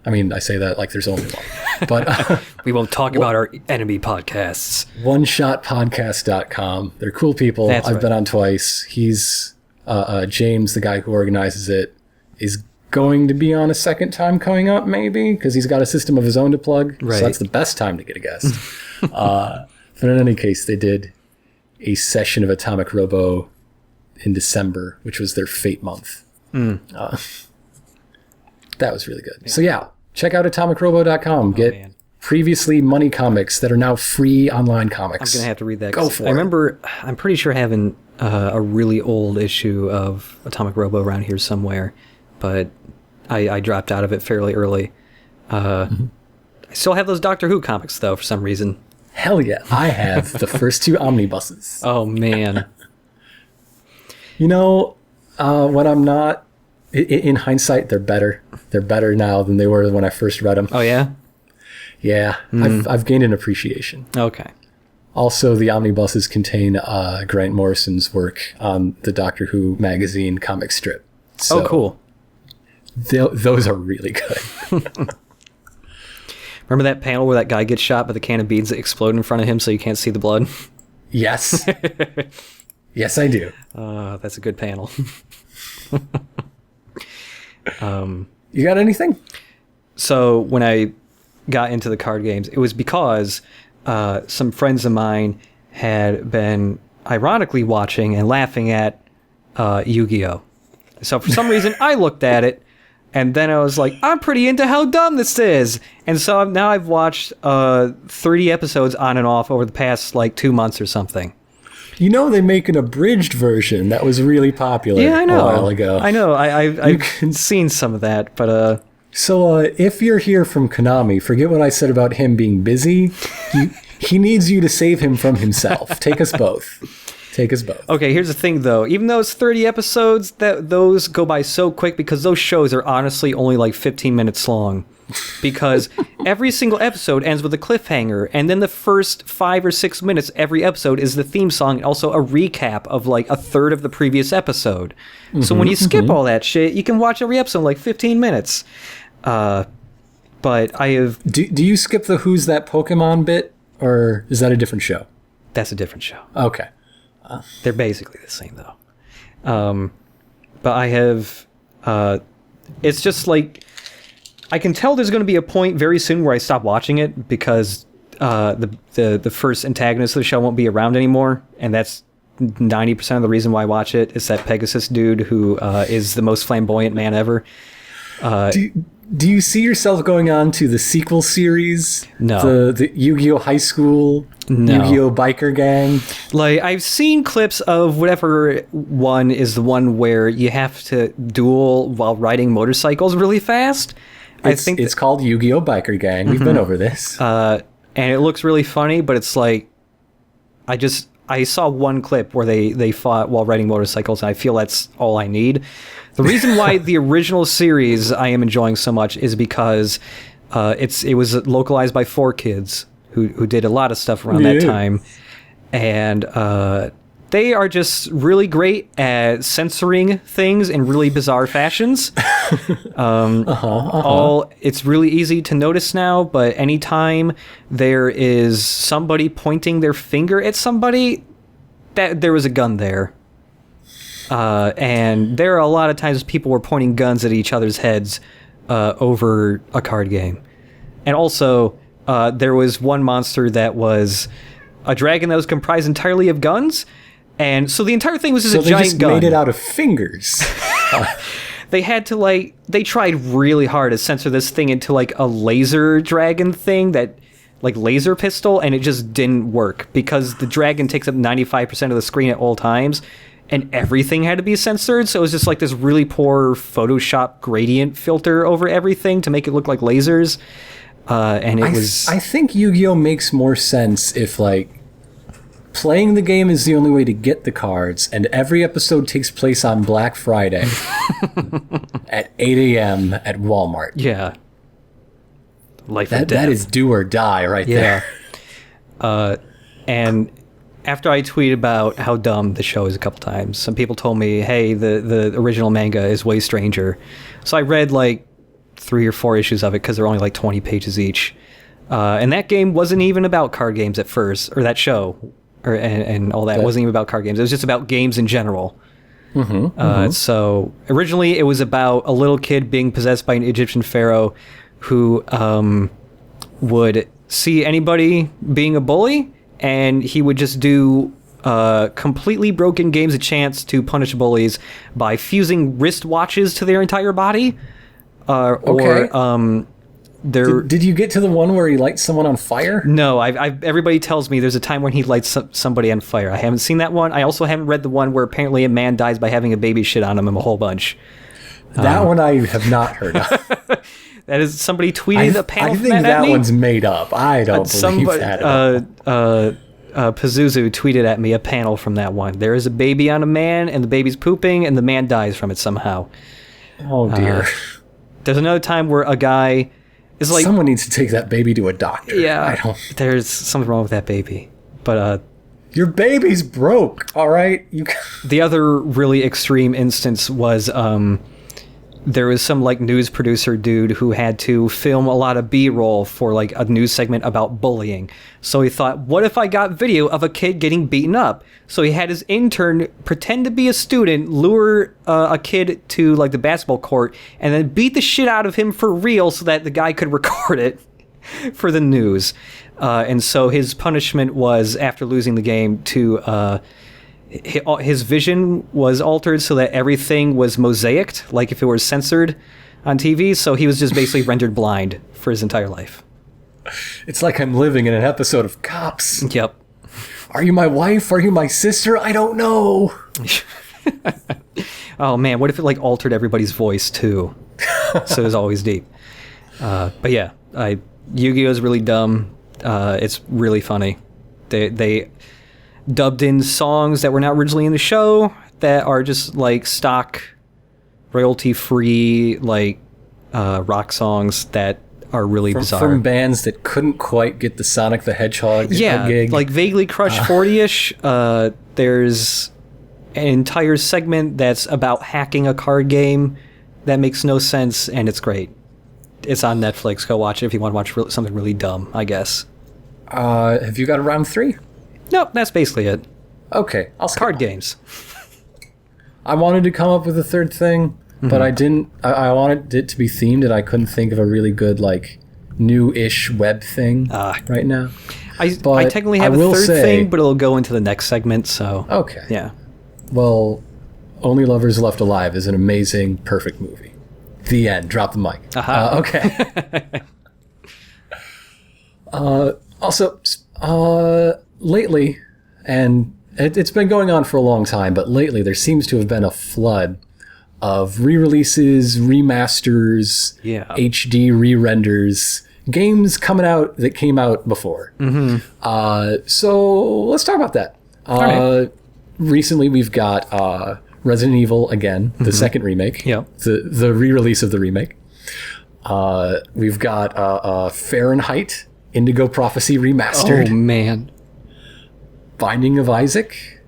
I say that like there's only one. But we won't talk about our enemy podcasts. OneShotPodcast.com. They're cool people. I've been on twice. He's James, the guy who organizes it, is going to be on a second time coming up, maybe, because he's got a system of his own to plug. Right. So that's the best time to get a guest. But in any case, they did a session of Atomic Robo in December, which was their Fate month. That was really good. Yeah. So yeah, check out atomicrobo.com. Get previously money comics that are now free online comics. I'm going to have to read that. Go for it. I'm pretty sure having a really old issue of Atomic Robo around here somewhere, but I dropped out of it fairly early. I still have those Doctor Who comics, though, for some reason. Hell yeah. I have the first two omnibuses. Oh, man. When I'm not, in hindsight, they're better. They're better now than they were when I first read them. Oh, yeah? Yeah, I've gained an appreciation. Okay. Also, the omnibuses contain Grant Morrison's work on the Doctor Who magazine comic strip. So cool. Those are really good. Remember that panel where that guy gets shot by the can of beans that explode in front of him so you can't see the blood? Yes. Yes, I do. That's a good panel. You got anything? So when I got into the card games, it was because some friends of mine had been ironically watching and laughing at Yu-Gi-Oh! So for some reason, I looked at it, and then I was like, I'm pretty into how dumb this is. And so now I've watched 30 episodes on and off over the past, 2 months or something. They make an abridged version that was really popular a while ago. I know. I've seen some of that, but... So if you're here from Konami, forget what I said about him being busy. He needs you to save him from himself. Take us both. Okay, here's the thing, though. Even though it's 30 episodes, those go by so quick because those shows are honestly only 15 minutes long. Because every single episode ends with a cliffhanger, and then the first 5 or 6 minutes every episode is the theme song and also a recap of a third of the previous episode. So when you skip all that shit, you can watch every episode in 15 minutes. But I have... Do you skip the Who's That Pokemon bit, or is that a different show? That's a different show. Okay. They're basically the same, though. But I have... it's just I can tell there's going to be a point very soon where I stop watching it because the first antagonist of the show won't be around anymore, and that's 90% of the reason why I watch it. Is that Pegasus dude who is the most flamboyant man ever. Do you see yourself going on to the sequel series? No. The Yu-Gi-Oh! High School? No. Yu-Gi-Oh! Biker Gang? I've seen clips of whatever one is the one where you have to duel while riding motorcycles really fast. I think it's called Yu-Gi-Oh! Biker Gang. We've been over this. And it looks really funny, but it's I saw one clip where they fought while riding motorcycles, and I feel that's all I need. The reason why the original series I am enjoying so much is because it was localized by 4Kids, who did a lot of stuff around that time, and they are just really great at censoring things in really bizarre fashions. It's really easy to notice now, but anytime there is somebody pointing their finger at somebody, that there was a gun there. And there are a lot of times people were pointing guns at each other's heads over a card game. And also, there was one monster that was a dragon that was comprised entirely of guns. And so the entire thing was just a giant gun. So they just made it out of fingers. They had to, they tried really hard to censor this thing into, a laser dragon thing that, laser pistol, and it just didn't work because the dragon takes up 95% of the screen at all times. And everything had to be censored, so it was just this really poor Photoshop gradient filter over everything to make it look like lasers. And it was... I think Yu-Gi-Oh! Makes more sense if, playing the game is the only way to get the cards, and every episode takes place on Black Friday at 8 a.m. at Walmart. Yeah. Life and death. That is do or die right there. And... after I tweeted about how dumb the show is a couple times, some people told me, hey, the original manga is way stranger. So I read 3 or 4 issues of it because they're only 20 pages each. And that game wasn't even about card games at first, or that show, and all that. It wasn't even about card games. It was just about games in general. So originally it was about a little kid being possessed by an Egyptian pharaoh who would see anybody being a bully, and he would just do completely broken games of chance to punish bullies by fusing wristwatches to their entire body. Did you get to the one where he lights someone on fire? No, everybody tells me there's a time when he lights somebody on fire. I haven't seen that one. I also haven't read the one where apparently a man dies by having a baby shit on him a whole bunch. That one I have not heard of. That is, somebody tweeted a panel I from think that at me. One's made up. I don't believe that at all. Pazuzu tweeted at me a panel from that one. There is a baby on a man, and the baby's pooping, and the man dies from it somehow. Oh, dear. There's another time where a guy is like... Someone needs to take that baby to a doctor. Yeah, there's something wrong with that baby. But, your baby's broke, all right? The other really extreme instance was... there was some like news producer dude who had to film a lot of B-roll for like a news segment about bullying. So he thought, what if I got video of a kid getting beaten up? So he had his intern pretend to be a student, lure a kid to like the basketball court, and then beat the shit out of him for real so that the guy could record it for the news. And so his punishment was, after losing the game, to... his vision was altered so that everything was mosaicked, like if it were censored on TV. So he was just basically rendered blind for his entire life. It's like I'm living in an episode of Cops. Yep. Are you my wife? Are you my sister? I don't know. Oh man, what if it like altered everybody's voice too? So it was always deep. But yeah, Yu-Gi-Oh is really dumb. It's really funny. They dubbed in songs that were not originally in the show that are just like stock royalty free like rock songs that are really bizarre from bands that couldn't quite get the Sonic the Hedgehog gig. Like vaguely Crush 40ish. There's an entire segment that's about hacking a card game that makes no sense, and it's great. It's on Netflix. Go watch it if you want to watch something really dumb, I guess. Have you got a round 3? Nope, that's basically it. Okay, I'll skip card on. games. I wanted to come up with a third thing, but I didn't. I wanted it to be themed, and I couldn't think of a really good like new-ish web thing right now. I technically have a third thing, but it'll go into the next segment. So okay, yeah. Well, Only Lovers Left Alive is an amazing, perfect movie. The end. Drop the mic. Okay. Also, lately, and it's been going on for a long time, but lately there seems to have been a flood of re-releases, remasters, HD re-renders, games coming out that came out before. So let's talk about that. Recently we've got Resident Evil again, the second remake, the re-release of the remake. We've got Fahrenheit, Indigo Prophecy Remastered. Oh, man. Binding of Isaac.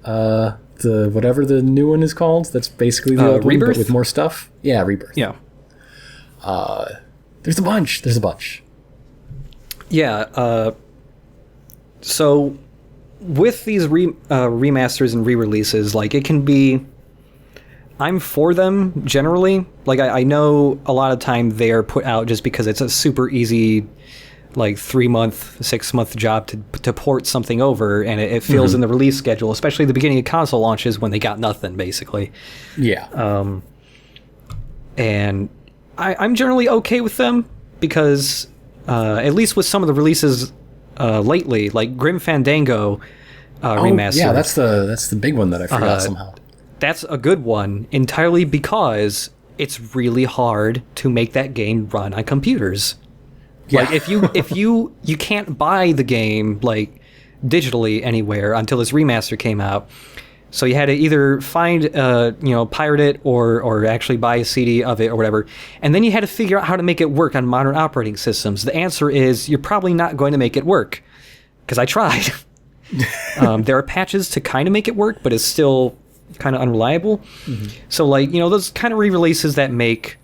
The whatever the new one is called. That's basically the old Rebirth? one, but with more stuff. Yeah, Rebirth. Yeah. There's a bunch. Yeah. So with these remasters and re-releases, like it can be... I'm for them generally. Like I know a lot of time they are put out just because it's a super easy, like 3-month, 6-month job to port something over, and it fills in the release schedule, especially the beginning of console launches when they got nothing basically. Yeah. And I'm generally okay with them because at least with some of the releases lately, like Grim Fandango remastered. Yeah, that's the big one that I forgot somehow. That's a good one entirely because it's really hard to make that game run on computers. Yeah. Like if you can't buy the game like digitally anywhere until this remaster came out. So you had to either find pirate it or actually buy a CD of it or whatever. And then you had to figure out how to make it work on modern operating systems. The answer is you're probably not going to make it work because I tried. There are patches to kind of make it work, but it's still kind of unreliable. So like, those kind of re-releases that make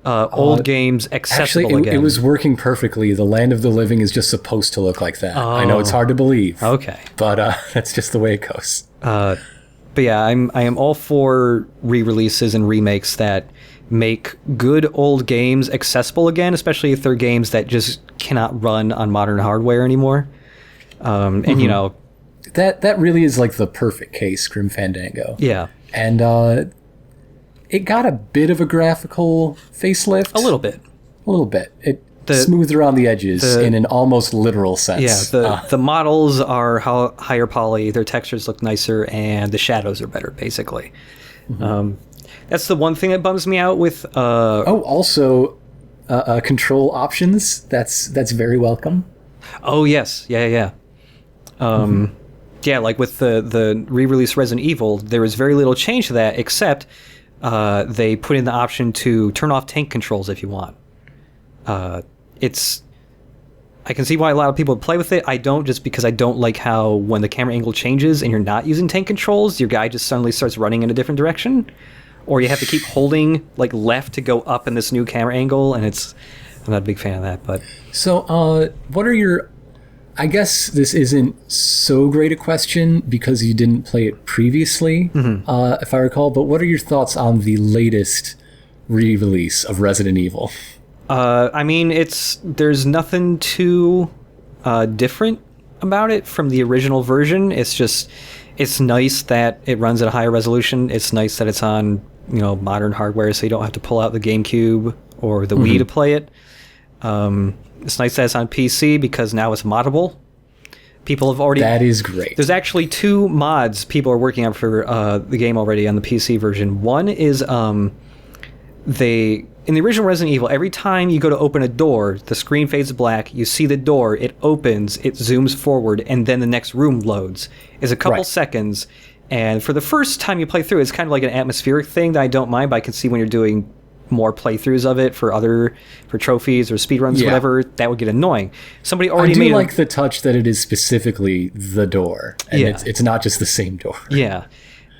old games accessible actually, again. It was working perfectly. The Land of the Living is just supposed to look like that. I know it's hard to believe. Okay. But that's just the way it goes. But yeah, I am all for re-releases and remakes that make good old games accessible again, especially if they're games that just cannot run on modern hardware anymore. And that really is like the perfect case, Grim Fandango. Yeah. And it got a bit of a graphical facelift. A little bit. It smoothed around the edges in an almost literal sense. Yeah, the models are higher poly, their textures look nicer, and the shadows are better, basically. That's the one thing that bums me out with... also, control options. That's very welcome. Oh, yes. Yeah. Yeah, like with the re-release Resident Evil, there was very little change to that, except they put in the option to turn off tank controls if you want. I can see why a lot of people play with it. I don't, just because I don't like how when the camera angle changes and you're not using tank controls, your guy just suddenly starts running in a different direction. Or you have to keep holding like left to go up in this new camera angle, and I'm not a big fan of that. But so, what are your... I guess this isn't so great a question because you didn't play it previously, if I recall, but what are your thoughts on the latest re-release of Resident Evil? I mean, there's nothing too different about it from the original version. It's nice that it runs at a higher resolution. It's nice that it's on, modern hardware, so you don't have to pull out the GameCube or the Wii to play it. It's nice that it's on PC because now it's moddable. People have already... That is great. There's actually 2 mods people are working on for the game already on the PC version. One is in the original Resident Evil, every time you go to open a door, the screen fades black, you see the door, it opens, it zooms forward, and then the next room loads. It's a couple seconds, and for the first time you play through, it's kind of like an atmospheric thing that I don't mind, but I can see when you're doing more playthroughs of it for trophies or speedruns, whatever, that would get annoying. Somebody already made... I do like the touch that it is specifically the door, and it's not just the same door. Yeah.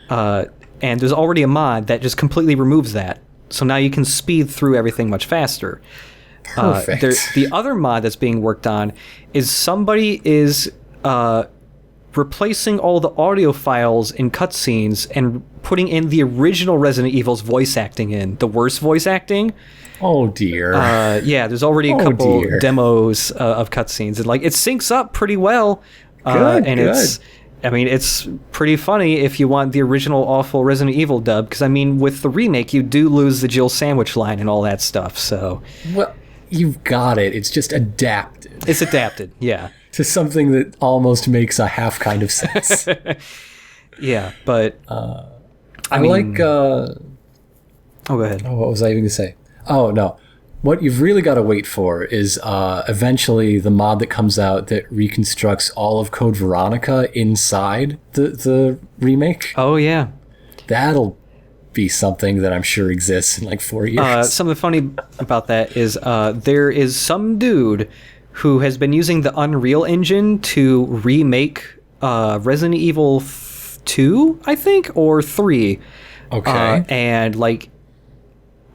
And there's already a mod that just completely removes that. So now you can speed through everything much faster. Perfect. The other mod that's being worked on is somebody is replacing all the audio files in cutscenes and putting in the original Resident Evil's voice acting in. The worst voice acting. Oh, dear. Yeah, there's already a couple demos of cutscenes. And it syncs up pretty well. Good. It's pretty funny if you want the original awful Resident Evil dub, because, with the remake, you do lose the Jill Sandwich line and all that stuff, so... Well, you've got it. It's just adapted. It's adapted, yeah. To something that almost makes a half kind of sense. Yeah, but... I like... Oh, go ahead. Oh, what was I even going to say? Oh, no. What you've really got to wait for is eventually the mod that comes out that reconstructs all of Code Veronica inside the remake. Oh, yeah. That'll be something that I'm sure exists in 4 years. Something funny about that is there is some dude who has been using the Unreal Engine to remake Resident Evil 2, I think, or 3. Okay. And,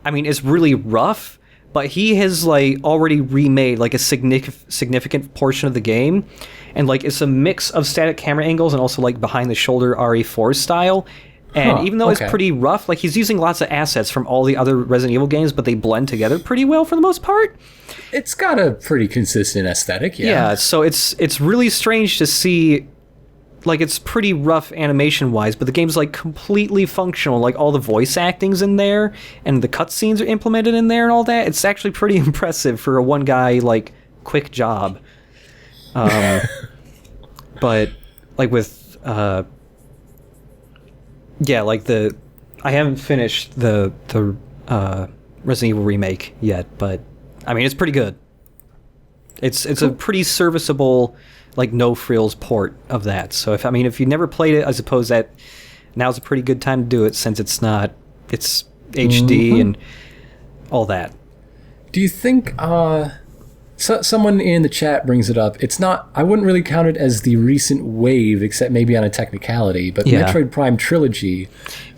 it's really rough. But he has already remade a significant portion of the game, and it's a mix of static camera angles and also behind the shoulder RE4 style. And even though it's pretty rough, he's using lots of assets from all the other Resident Evil games, but they blend together pretty well for the most part. It's got a pretty consistent aesthetic, yeah. Yeah, so it's really strange to see. It's pretty rough animation-wise, but the game's, completely functional. All the voice acting's in there, and the cutscenes are implemented in there and all that. It's actually pretty impressive for a one-guy, quick job. But, with... I haven't finished the Resident Evil remake yet, but, it's pretty good. It's a pretty serviceable... no frills port of that. So if you never played it, I suppose that now's a pretty good time to do it, since it's HD and all that. Do you think someone in the chat brings it up? It's not, I wouldn't really count it as the recent wave, except maybe on a technicality, but Metroid Prime Trilogy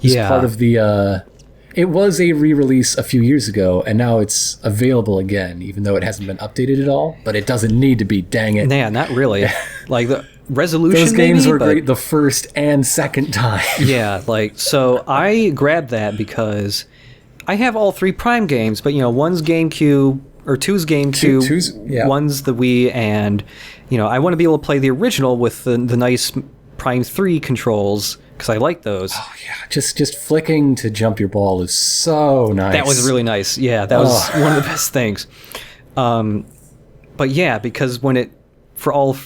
is part of the it was a re-release a few years ago, and now it's available again, even though it hasn't been updated at all. But it doesn't need to be, dang it. Yeah, not really. The resolution, those games were great the first and second time. Yeah, so I grabbed that because I have all 3 Prime games, but, one's GameCube, or two's GameCube, one's the Wii, and, I want to be able to play the original with the nice Prime 3 controls, because I like those. Oh, yeah. Just flicking to jump your ball is so nice. That was really nice. Yeah, that was one of the best things. But yeah, because for all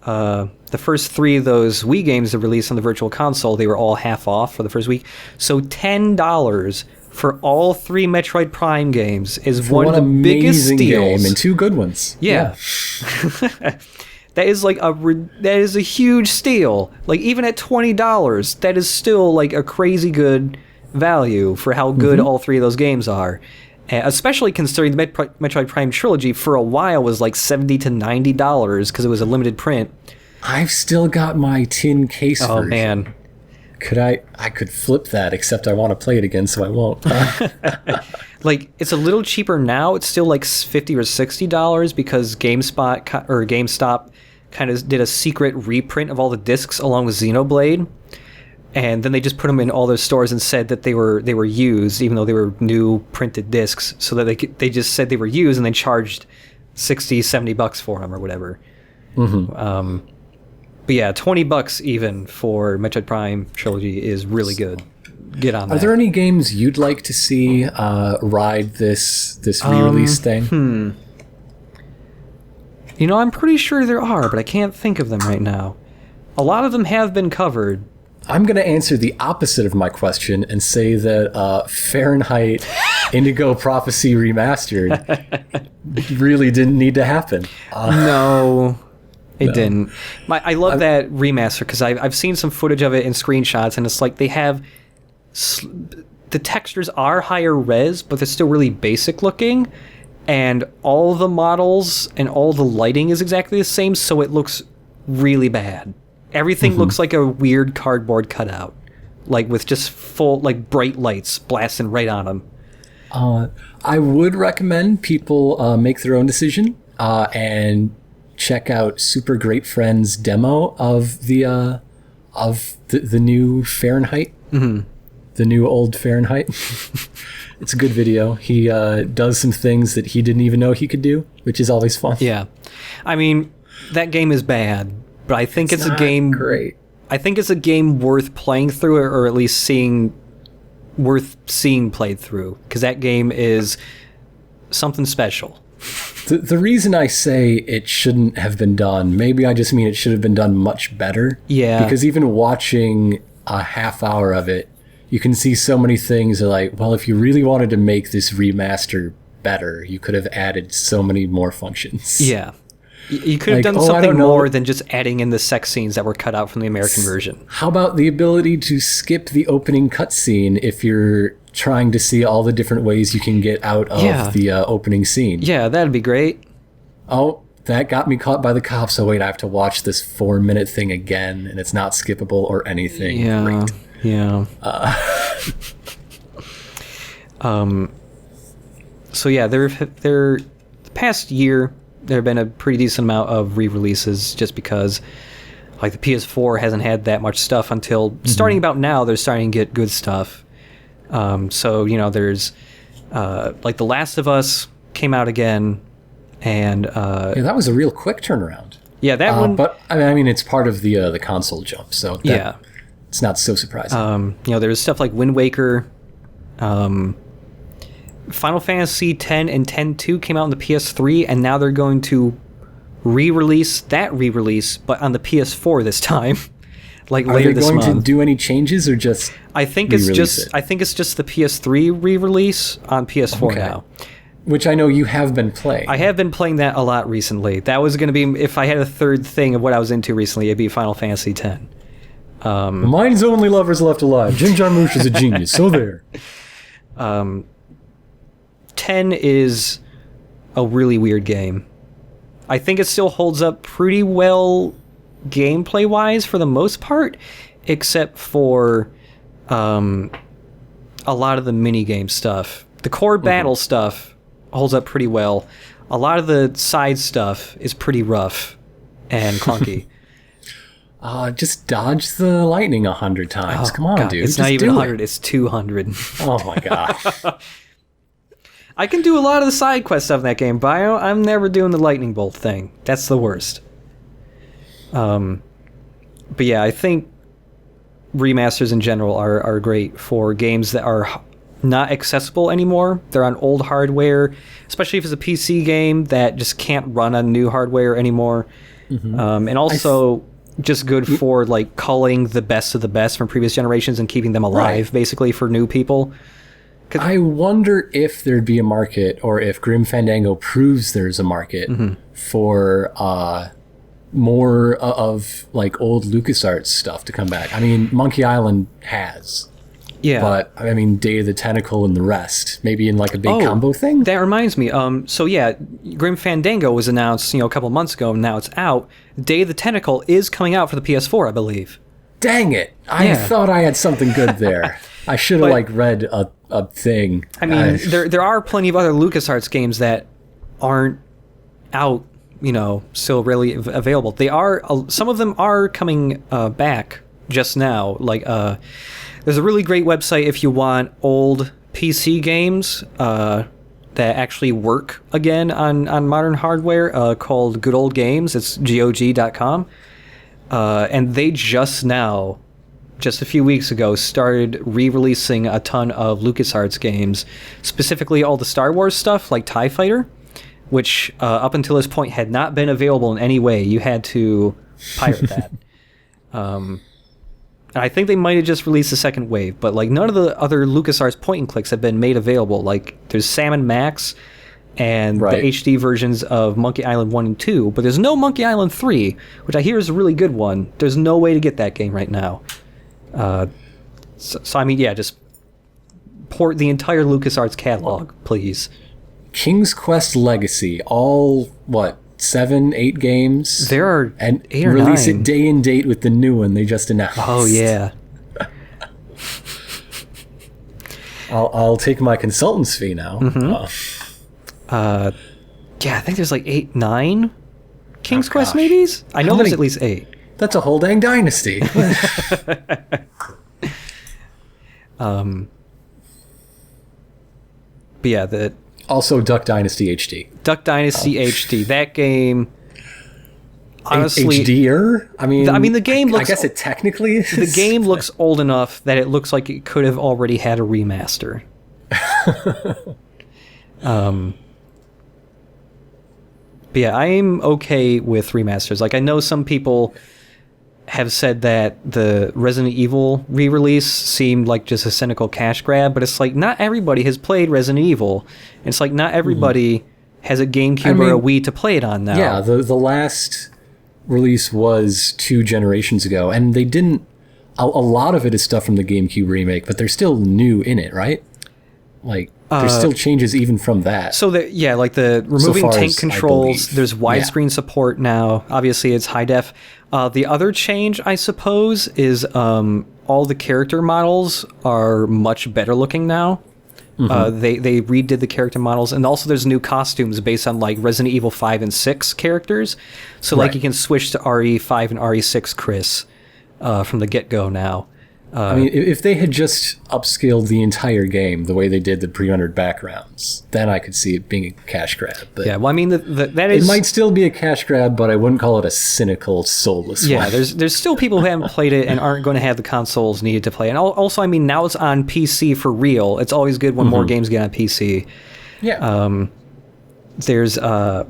the first 3 of those Wii games that released on the Virtual Console, they were all half off for the first week. So $10 for all 3 Metroid Prime games is one of the biggest steals. Game and 2 good ones. Yeah. That is like that is a huge steal. Like even at $20, that is still like a crazy good value for how good all three of those games are. Especially considering the Metroid Prime trilogy for a while was like $70 to $90 because it was a limited print. I've still got my tin case version. Oh man. I could flip that, except I want to play it again, so I won't. Like, it's a little cheaper now. It's still like $50 or $60 because GameStop kind of did a secret reprint of all the discs along with Xenoblade. And then they just put them in all their stores and said that they were used, even though they were new printed discs. So that they just said they were used and then charged $60, $70 for them or whatever. Mm-hmm. But yeah, $20 even for Metroid Prime trilogy is really good. Get on that. Are there any games you'd like to see ride this re-release thing? You know, I'm pretty sure there are, but I can't think of them right now. A lot of them have been covered. I'm going to answer the opposite of my question and say that Fahrenheit Indigo Prophecy Remastered really didn't need to happen. No, it didn't. I love that remaster because I've seen some footage of it in screenshots, and it's like they have... the textures are higher res, but they're still really basic looking, and all the models and all the lighting is exactly the same, so it looks really bad. Everything looks like a weird cardboard cutout, like with just full, like bright lights blasting right on them. I would recommend people make their own decision and check out Super Great Friend's demo of the new Fahrenheit, the new old Fahrenheit. It's a good video. He does some things that he didn't even know he could do, which is always fun. Yeah, I mean that game is bad. But I think it's a game. Great. I think it's a game worth playing through, or at least worth seeing played through, because that game is something special. The reason I say it shouldn't have been done, maybe I just mean it should have been done much better. Yeah. Because even watching a half hour of it, you can see so many things that like, well, if you really wanted to make this remaster better, you could have added so many more functions. Yeah. You could have done something more than just adding in the sex scenes that were cut out from the American version. How about the ability to skip the opening cutscene if you're trying to see all the different ways you can get out of the opening scene? Yeah, that'd be great. Oh, that got me caught by the cops. So wait, I have to watch this 4-minute thing again, and it's not skippable or anything. Yeah, Great. yeah. So yeah, the past year, there have been a pretty decent amount of re-releases just because like the PS4 hasn't had that much stuff until starting about now. They're starting to get good stuff. So, you know, there's like The Last of Us came out again, and that was a real quick turnaround. Yeah, that one. But I mean, it's part of the console jump, so it's not so surprising. You know, there's stuff like Wind Waker. Final Fantasy X and X-2 came out on the PS3, and now they're going to re-release, but on the PS4 this time, like later this month. Are they going to do any changes or just? I think it's just the PS3 re-release on PS4 now. Which I know you have been playing. I have been playing that a lot recently. That was going to be, if I had a third thing of what I was into recently, it'd be Final Fantasy X. Mine's only lovers left alive. Jim Jarmusch is a genius. So there. 10 is a really weird game. I think it still holds up pretty well gameplay wise for the most part, except for a lot of the minigame stuff. The core battle stuff holds up pretty well. A lot of the side stuff is pretty rough and clunky. Just dodge the lightning 100 times. Come on, dude. It's just not even 100, it's 200. Oh my gosh. I can do a lot of the side quest stuff in that game, but I'm never doing the lightning bolt thing. That's the worst. But yeah, I think remasters in general are great for games that are not accessible anymore. They're on old hardware, especially if it's a PC game that just can't run on new hardware anymore. And also just good for like culling the best of the best from previous generations and keeping them alive, basically, for new people. I wonder if there'd be a market, or if Grim Fandango proves there's a market for more of like old LucasArts stuff to come back. I mean, Monkey Island has. Yeah. But I mean, Day of the Tentacle and the rest, maybe in like a big combo thing. That reminds me. So yeah, Grim Fandango was announced, a couple months ago, and now it's out. Day of the Tentacle is coming out for the PS4, I believe. Dang it! I thought I had something good there. I should have read a thing. I mean, there are plenty of other LucasArts games that aren't out, still really available. They are, some of them are coming back just now. Like, there's a really great website if you want old PC games that actually work again on modern hardware called Good Old Games. It's GOG.com. And they just a few weeks ago, started re-releasing a ton of LucasArts games, specifically all the Star Wars stuff, like TIE Fighter, which up until this point had not been available in any way. You had to pirate that. And I think they might have just released a second wave, but like none of the other LucasArts point and clicks have been made available. Like there's Sam and Max and the HD versions of Monkey Island 1 and 2, but there's no Monkey Island 3, which I hear is a really good one. There's no way to get that game right now. So I mean, yeah, just port the entire LucasArts catalog, please. King's Quest Legacy, all, 7, 8 games? There are and 8 or release 9. it day and date with the new one they just announced. Oh, yeah. I'll take my consultant's fee now. Mm-hmm. Yeah, I think there's like 8, 9 King's Quest gosh. maybes? I know How there's many- at least 8. That's a whole dang dynasty. But yeah, the Also, Duck Dynasty HD. Duck Dynasty HD, that game, honestly... HDer? I mean, the game looks... I guess it technically is. The game looks old enough that it looks like it could have already had a remaster. But yeah, I'm okay with remasters. Like, I know some people have said that the Resident Evil re-release seemed like just a cynical cash grab, but it's like, not everybody has played Resident Evil. It's like, not everybody has a GameCube or a Wii to play it on now. Yeah, the last release was 2 generations ago, and they didn't... A lot of it is stuff from the GameCube remake, but they're still new in it, right? Like, there's still changes even from that. So that, yeah, like the removing far tank as I controls, believe. there's widescreen support now. Obviously, it's high def. The other change, I suppose, is all the character models are much better looking now. They redid the character models, and also there's new costumes based on like Resident Evil 5 and 6 characters. So like you can switch to RE5 and RE6 Chris from the get-go now. I mean, if they had just upscaled the entire game the way they did the pre-rendered backgrounds, then I could see it being a cash grab. But Yeah, well, I mean, that is... it might still be a cash grab, but I wouldn't call it a cynical, soulless Yeah, one. there's still people who haven't played it and aren't going to have the consoles needed to play. And also, I mean, now it's on PC for real. It's always good when more games get on PC. Yeah. There's what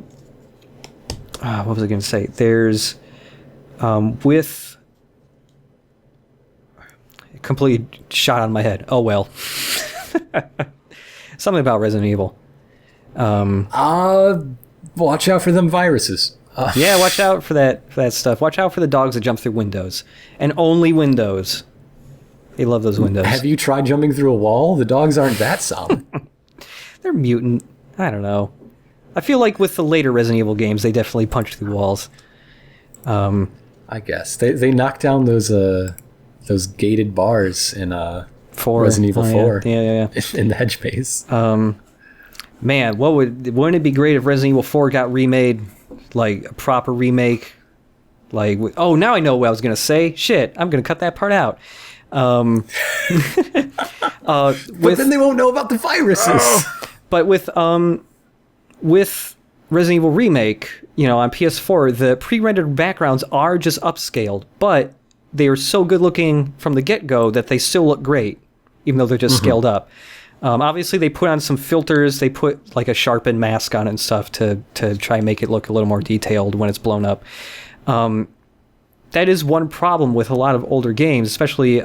was I going to say? There's with completely shot on my head. Oh well. Something about Resident Evil. Watch out for them viruses. Yeah, watch out for that stuff. Watch out for the dogs that jump through windows. And only windows. They love those windows. Have you tried jumping through a wall? The dogs aren't that solid. They're mutant. I don't know. I feel like with the later Resident Evil games, they definitely punch through walls. I guess. They knocked down those gated bars in Resident Evil 4. Yeah. In the hedge maze. Man, wouldn't it be great if Resident Evil 4 got remade, like a proper remake? Like, oh, now I know what I was gonna say. Shit, I'm gonna cut that part out. But then they won't know about the viruses. But with Resident Evil Remake, on PS4, the pre-rendered backgrounds are just upscaled, but they are so good looking from the get-go that they still look great, even though they're just scaled up. Obviously, they put on some filters. They put like a sharpened mask on it and stuff to try and make it look a little more detailed when it's blown up. That is one problem with a lot of older games, especially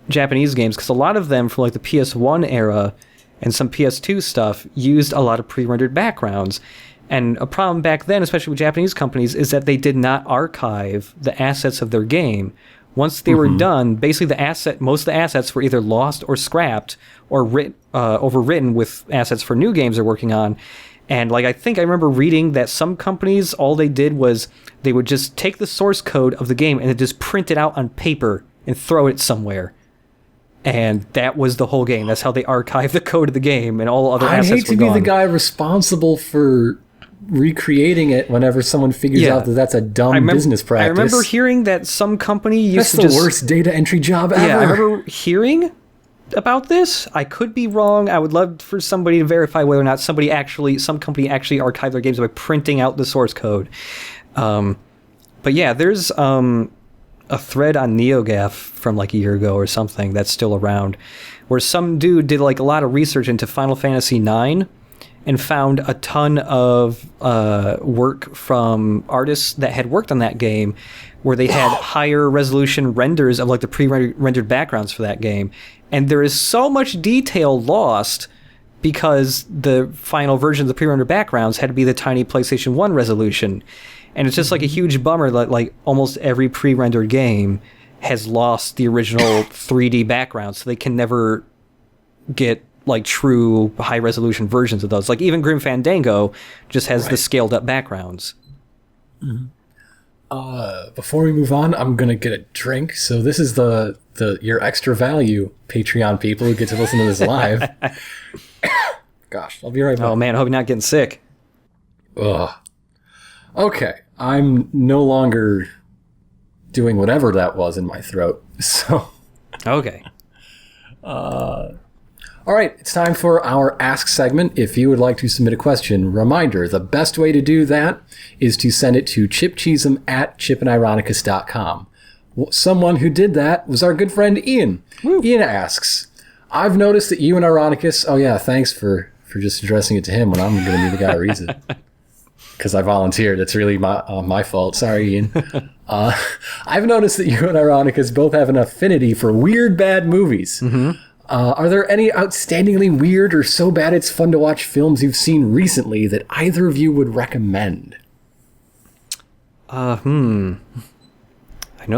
Japanese games, because a lot of them from like the PS1 era and some PS2 stuff used a lot of pre-rendered backgrounds. And a problem back then, especially with Japanese companies, is that they did not archive the assets of their game. Once they were done, basically most of the assets were either lost or scrapped or overwritten with assets for new games they're working on. And I think I remember reading that some companies, all they did was they would just take the source code of the game and then just print it out on paper and throw it somewhere. And that was the whole game. That's how they archived the code of the game, and all other assets were gone. I'd hate to be the guy responsible for recreating it whenever someone figures out that that's a dumb business practice. I remember hearing that some company used to That's the worst data entry job ever. Yeah, I remember hearing about this. I could be wrong. I would love for somebody to verify whether or not some company actually archived their games by printing out the source code. But yeah, there's a thread on NeoGAF from a year ago or something that's still around, where some dude did a lot of research into Final Fantasy IX and found a ton of work from artists that had worked on that game, where they had higher resolution renders of the pre-rendered backgrounds for that game. And there is so much detail lost because the final version of the pre-rendered backgrounds had to be the tiny PlayStation 1 resolution. And it's just a huge bummer that almost every pre-rendered game has lost the original 3D background, so they can never get true high resolution versions of those. Even Grim Fandango just has the scaled up backgrounds. Before we move on, I'm gonna get a drink. So this is the your extra value Patreon people who get to listen to this live. Gosh, I'll be right back. Oh man, I hope you're not getting sick. Ugh. Okay, I'm no longer doing whatever that was in my throat. So. Okay. All right, it's time for our Ask segment. If you would like to submit a question, reminder, the best way to do that is to send it to chipcheesem@chipandironicast.com. Someone who did that was our good friend Ian. Woo. Ian asks, I've noticed that you and Ironicus... Oh yeah, thanks for just addressing it to him when I'm going to be the guy who reads it. Because I volunteered. It's really my fault. Sorry, Ian. I've noticed that you and Ironicus both have an affinity for weird, bad movies. Mm-hmm. Are there any outstandingly weird or so bad it's fun to watch films you've seen recently that either of you would recommend? I know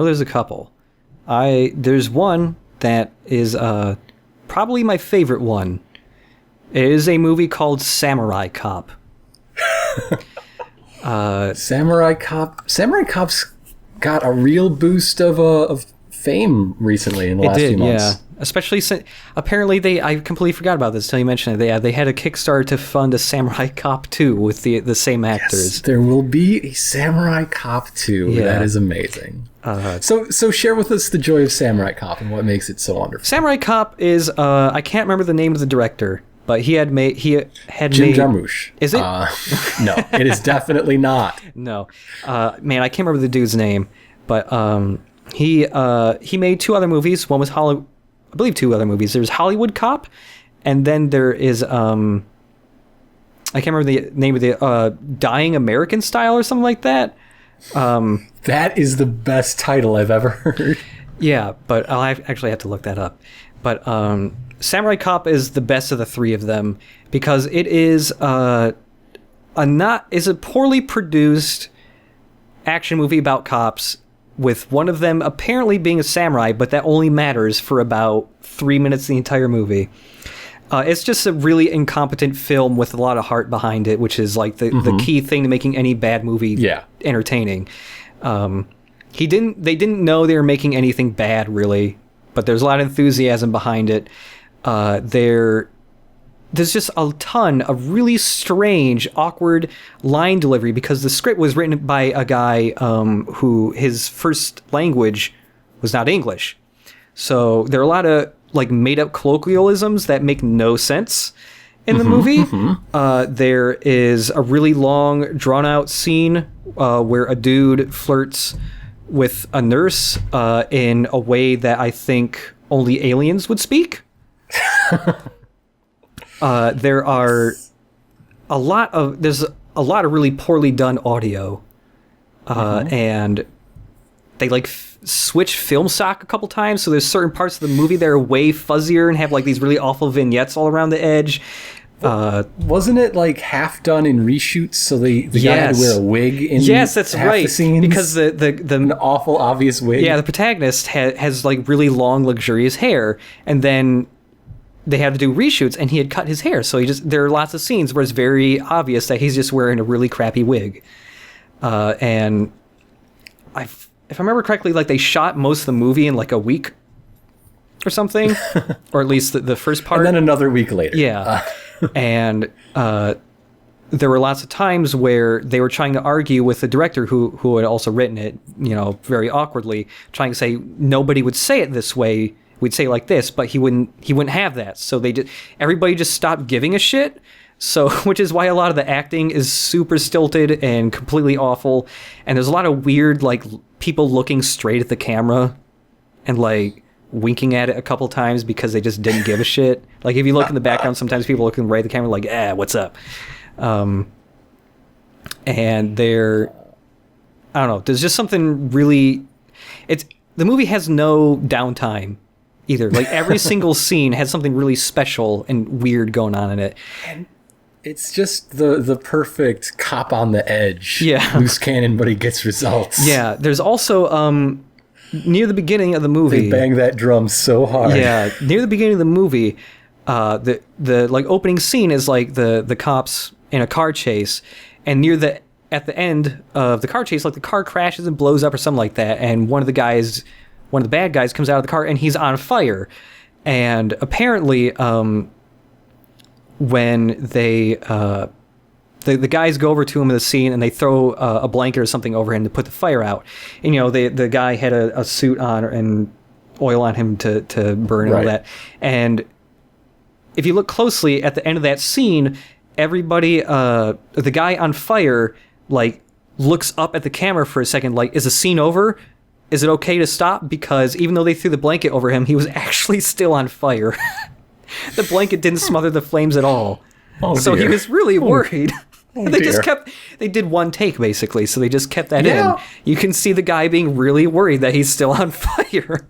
there's a couple. There's one that is probably my favorite one. It is a movie called Samurai Cop. Samurai Cop. Samurai Cop's got a real boost of fame recently in the last few months. Yeah. Especially since apparently I completely forgot about this until you mentioned it. They had a Kickstarter to fund a Samurai Cop 2 with the same actors. Yes, there will be a Samurai Cop 2. Yeah. That is amazing. So share with us the joy of Samurai Cop and what makes it so wonderful. Samurai Cop is I can't remember the name of the director, but he had made Jim Jarmusch. Is it? No, it is definitely not. No, man, I can't remember the dude's name, but he made two other movies. One was I believe two other movies. There's Hollywood Cop, and then there is I can't remember the name of the Dying American Style or something like that. That is the best title I've ever heard. Yeah, but I'll actually have to look that up. But Samurai Cop is the best of the three of them because it is a poorly produced action movie about cops, with one of them apparently being a samurai, but that only matters for about 3 minutes of the entire movie. It's just a really incompetent film with a lot of heart behind it, which is the key thing to making any bad movie entertaining. They didn't know they were making anything bad, really, but there's a lot of enthusiasm behind it. There's just a ton of really strange, awkward line delivery because the script was written by a guy who his first language was not English. So there are a lot of made-up colloquialisms that make no sense in the movie. There is a really long, drawn-out scene where a dude flirts with a nurse in a way that I think only aliens would speak. There's a lot of really poorly done audio, and they switch film stock a couple times. So there's certain parts of the movie that are way fuzzier and have these really awful vignettes all around the edge. Wasn't it like half done in reshoots? So the guy had to wear a wig in that's half right. the scenes? Because an awful obvious wig. Yeah, the protagonist has like really long, luxurious hair, and then they had to do reshoots, and he had cut his hair. So there are lots of scenes where it's very obvious that he's just wearing a really crappy wig. And if I remember correctly, like they shot most of the movie in like a week or something, or at least the first part. And then another week later. Yeah. And there were lots of times where they were trying to argue with the director who had also written it, very awkwardly, trying to say nobody would say it this way. We'd say it like this, but he wouldn't have that. So everybody just stopped giving a shit. So, which is why a lot of the acting is super stilted and completely awful. And there's a lot of weird, like, people looking straight at the camera and, like, winking at it a couple times because they just didn't give a shit. Like, if you look in the background, sometimes people looking right at the camera like, what's up? And I don't know, there's just something really... The movie has no downtime either. Like, every single scene has something really special and weird going on in it. And it's just the perfect cop on the edge. Yeah. Loose cannon, but he gets results. Yeah, there's also... near the beginning of the movie, they bang that drum so hard. Yeah, near the beginning of the movie, the like opening scene is like the cops in a car chase, and at the end of the car chase, like the car crashes and blows up or something like that, and one of the bad guys comes out of the car and he's on fire, and apparently, when the guys go over to him in the scene and they throw a blanket or something over him to put the fire out. And, the guy had a suit on and oil on him to burn and all that. And if you look closely at the end of that scene, everybody, the guy on fire, like, looks up at the camera for a second, like, is the scene over? Is it okay to stop? Because even though they threw the blanket over him, he was actually still on fire. The blanket didn't smother the flames at all. Oh, so dear. he was really worried. Dear. They did one take, basically, so they just kept that in. You can see the guy being really worried that he's still on fire.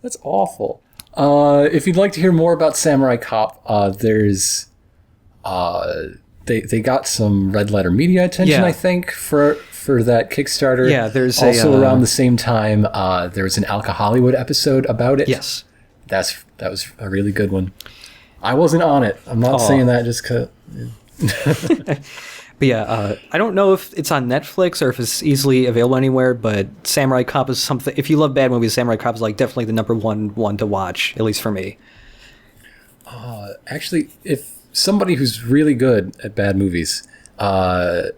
That's awful. If you'd like to hear more about Samurai Cop, there's... They got some Red Letter Media attention, I think, for that Kickstarter. Yeah, there's also around the same time, there was an Alka Hollywood episode about it. Yes. That was a really good one. I wasn't on it. I'm not saying that just because... But yeah, I don't know if it's on Netflix or if it's easily available anywhere, but Samurai Cop is something... If you love bad movies, Samurai Cop is like definitely the number one to watch, at least for me. Actually, if somebody who's really good at bad movies, I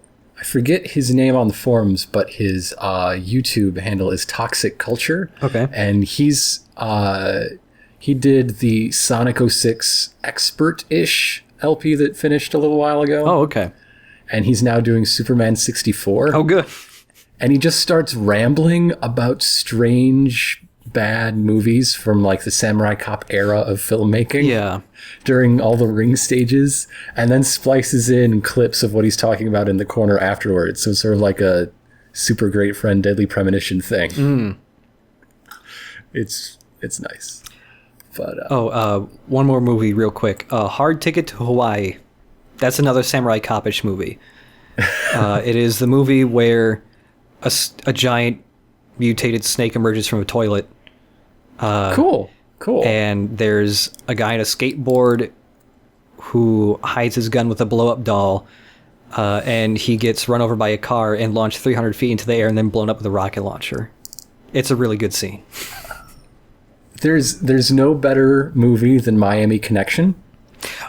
forget his name on the forums, but his YouTube handle is Toxic Culture. Okay. And he did the Sonic 06 Expert-ish LP that finished a little while ago. Oh, okay. And he's now doing Superman 64. Oh, good. And he just starts rambling about strange, bad movies from like the Samurai Cop era of filmmaking. Yeah. During all the ring stages, and then splices in clips of what he's talking about in the corner afterwards. So it's sort of like a Super Great Friend, Deadly Premonition thing. It's nice. But one more movie real quick. Hard Ticket to Hawaii. That's another Samurai Cop-ish movie. It is the movie where a giant mutated snake emerges from a toilet. Cool. And there's a guy on a skateboard who hides his gun with a blow-up doll, and he gets run over by a car and launched 300 feet into the air and then blown up with a rocket launcher. It's a really good scene. There's no better movie than Miami Connection.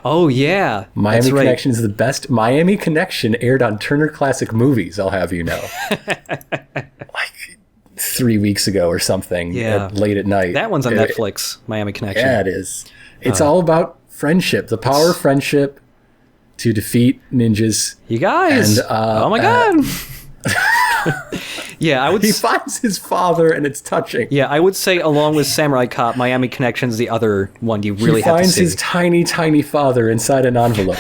Oh, yeah. Miami Connection is the best. Miami Connection aired on Turner Classic Movies, I'll have you know. Like 3 weeks ago or something, late at night. That one's on Netflix, Miami Connection. Yeah, it is. It's all about friendship, the power of friendship to defeat ninjas. You guys. And, oh my God. Yeah, I would. He finds his father, and it's touching. Yeah, I would say, along with Samurai Cop, Miami Connection's the other one you really have to see. He finds his tiny, tiny father inside an envelope.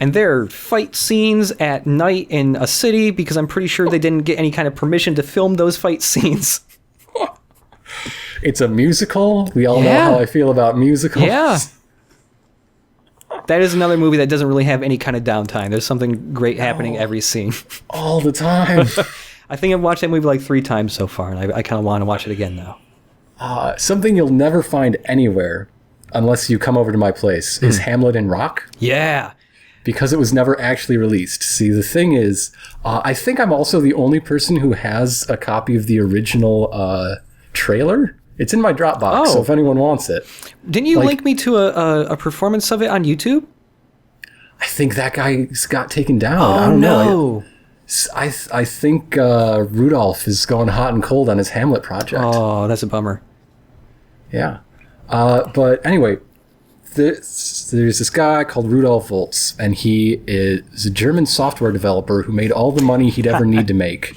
And there are fight scenes at night in a city because I'm pretty sure they didn't get any kind of permission to film those fight scenes. It's a musical. We all know Yeah. how I feel about musicals. Yeah. That is another movie that doesn't really have any kind of downtime. There's something great happening every scene. All the time. I think I've watched that movie like 3 times so far, and I kind of want to watch it again now. Something you'll never find anywhere unless you come over to my place is Hamlet in Rock. Yeah. Because it was never actually released. See, the thing is, I think I'm also the only person who has a copy of the original trailer. It's in my Dropbox, so if anyone wants it. Didn't you link me to a performance of it on YouTube? I think that guy's got taken down. I Oh, don't know. no. I think Rudolph is going hot and cold on his Hamlet project. Oh, that's a bummer. Yeah. But anyway, there's this guy called Rudolf Volz, and he is a German software developer who made all the money he'd ever need to make.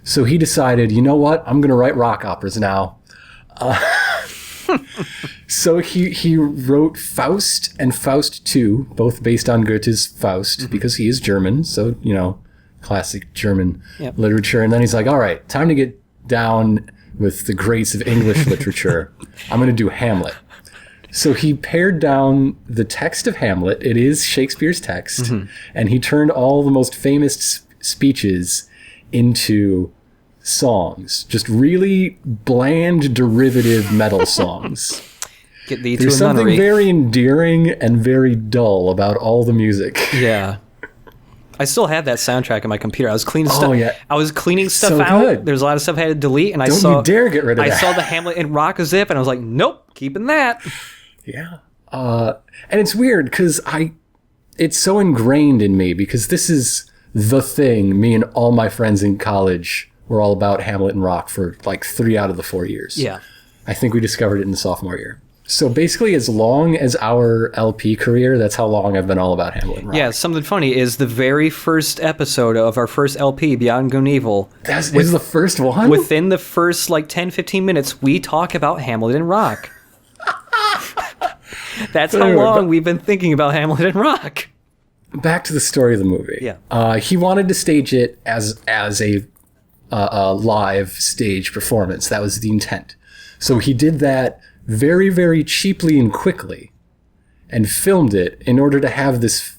So he decided, you know what? I'm going to write rock operas now. So he wrote Faust and Faust II, both based on Goethe's Faust, because he is German, so, you know, classic German literature. And then he's like, all right, time to get down with the greats of English literature. I'm going to do Hamlet. So he pared down the text of Hamlet. It is Shakespeare's text. And he turned all the most famous speeches into songs. Just really bland, derivative metal songs. Get thee There's to a something nunnery. very endearing and very dull about all the music. Yeah. I still have that soundtrack in my computer. I was cleaning stuff. yeah. I was cleaning stuff So out. good. There's a lot of stuff I had to delete, and I Don't saw. you dare get rid of I that. saw the Hamlet and Rock a Zip, and I was like, nope, keeping that. Yeah. And it's weird because it's so ingrained in me because this is the thing me and all my friends in college were all about Hamlet and Rock for like 3 out of the 4 years. Yeah. I think we discovered it in the sophomore year. So basically, as long as our LP career, that's how long I've been all about Hamlet and Rock. Yeah, something funny is the very first episode of our first LP, Beyond Good and Evil. Is the first one? Within the first like 10, 15 minutes, we talk about Hamlet and Rock. That's how long we've been thinking about Hamlet and Rock. Back to the story of the movie. Yeah. He wanted to stage it as a live stage performance. That was the intent. So he did that very, very cheaply and quickly and filmed it in order to have this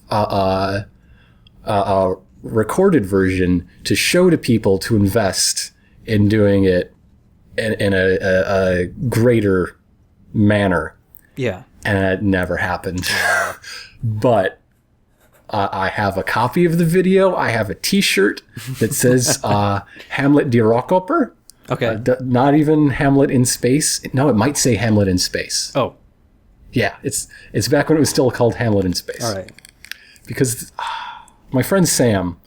recorded version to show to people to invest in doing it in a greater manner. Yeah. And it never happened. But I have a copy of the video. I have a T-shirt that says Hamlet die Rockoper. Okay. Not even Hamlet in space. No, it might say Hamlet in space. Oh. Yeah, it's back when it was still called Hamlet in space. All right. Because my friend Sam,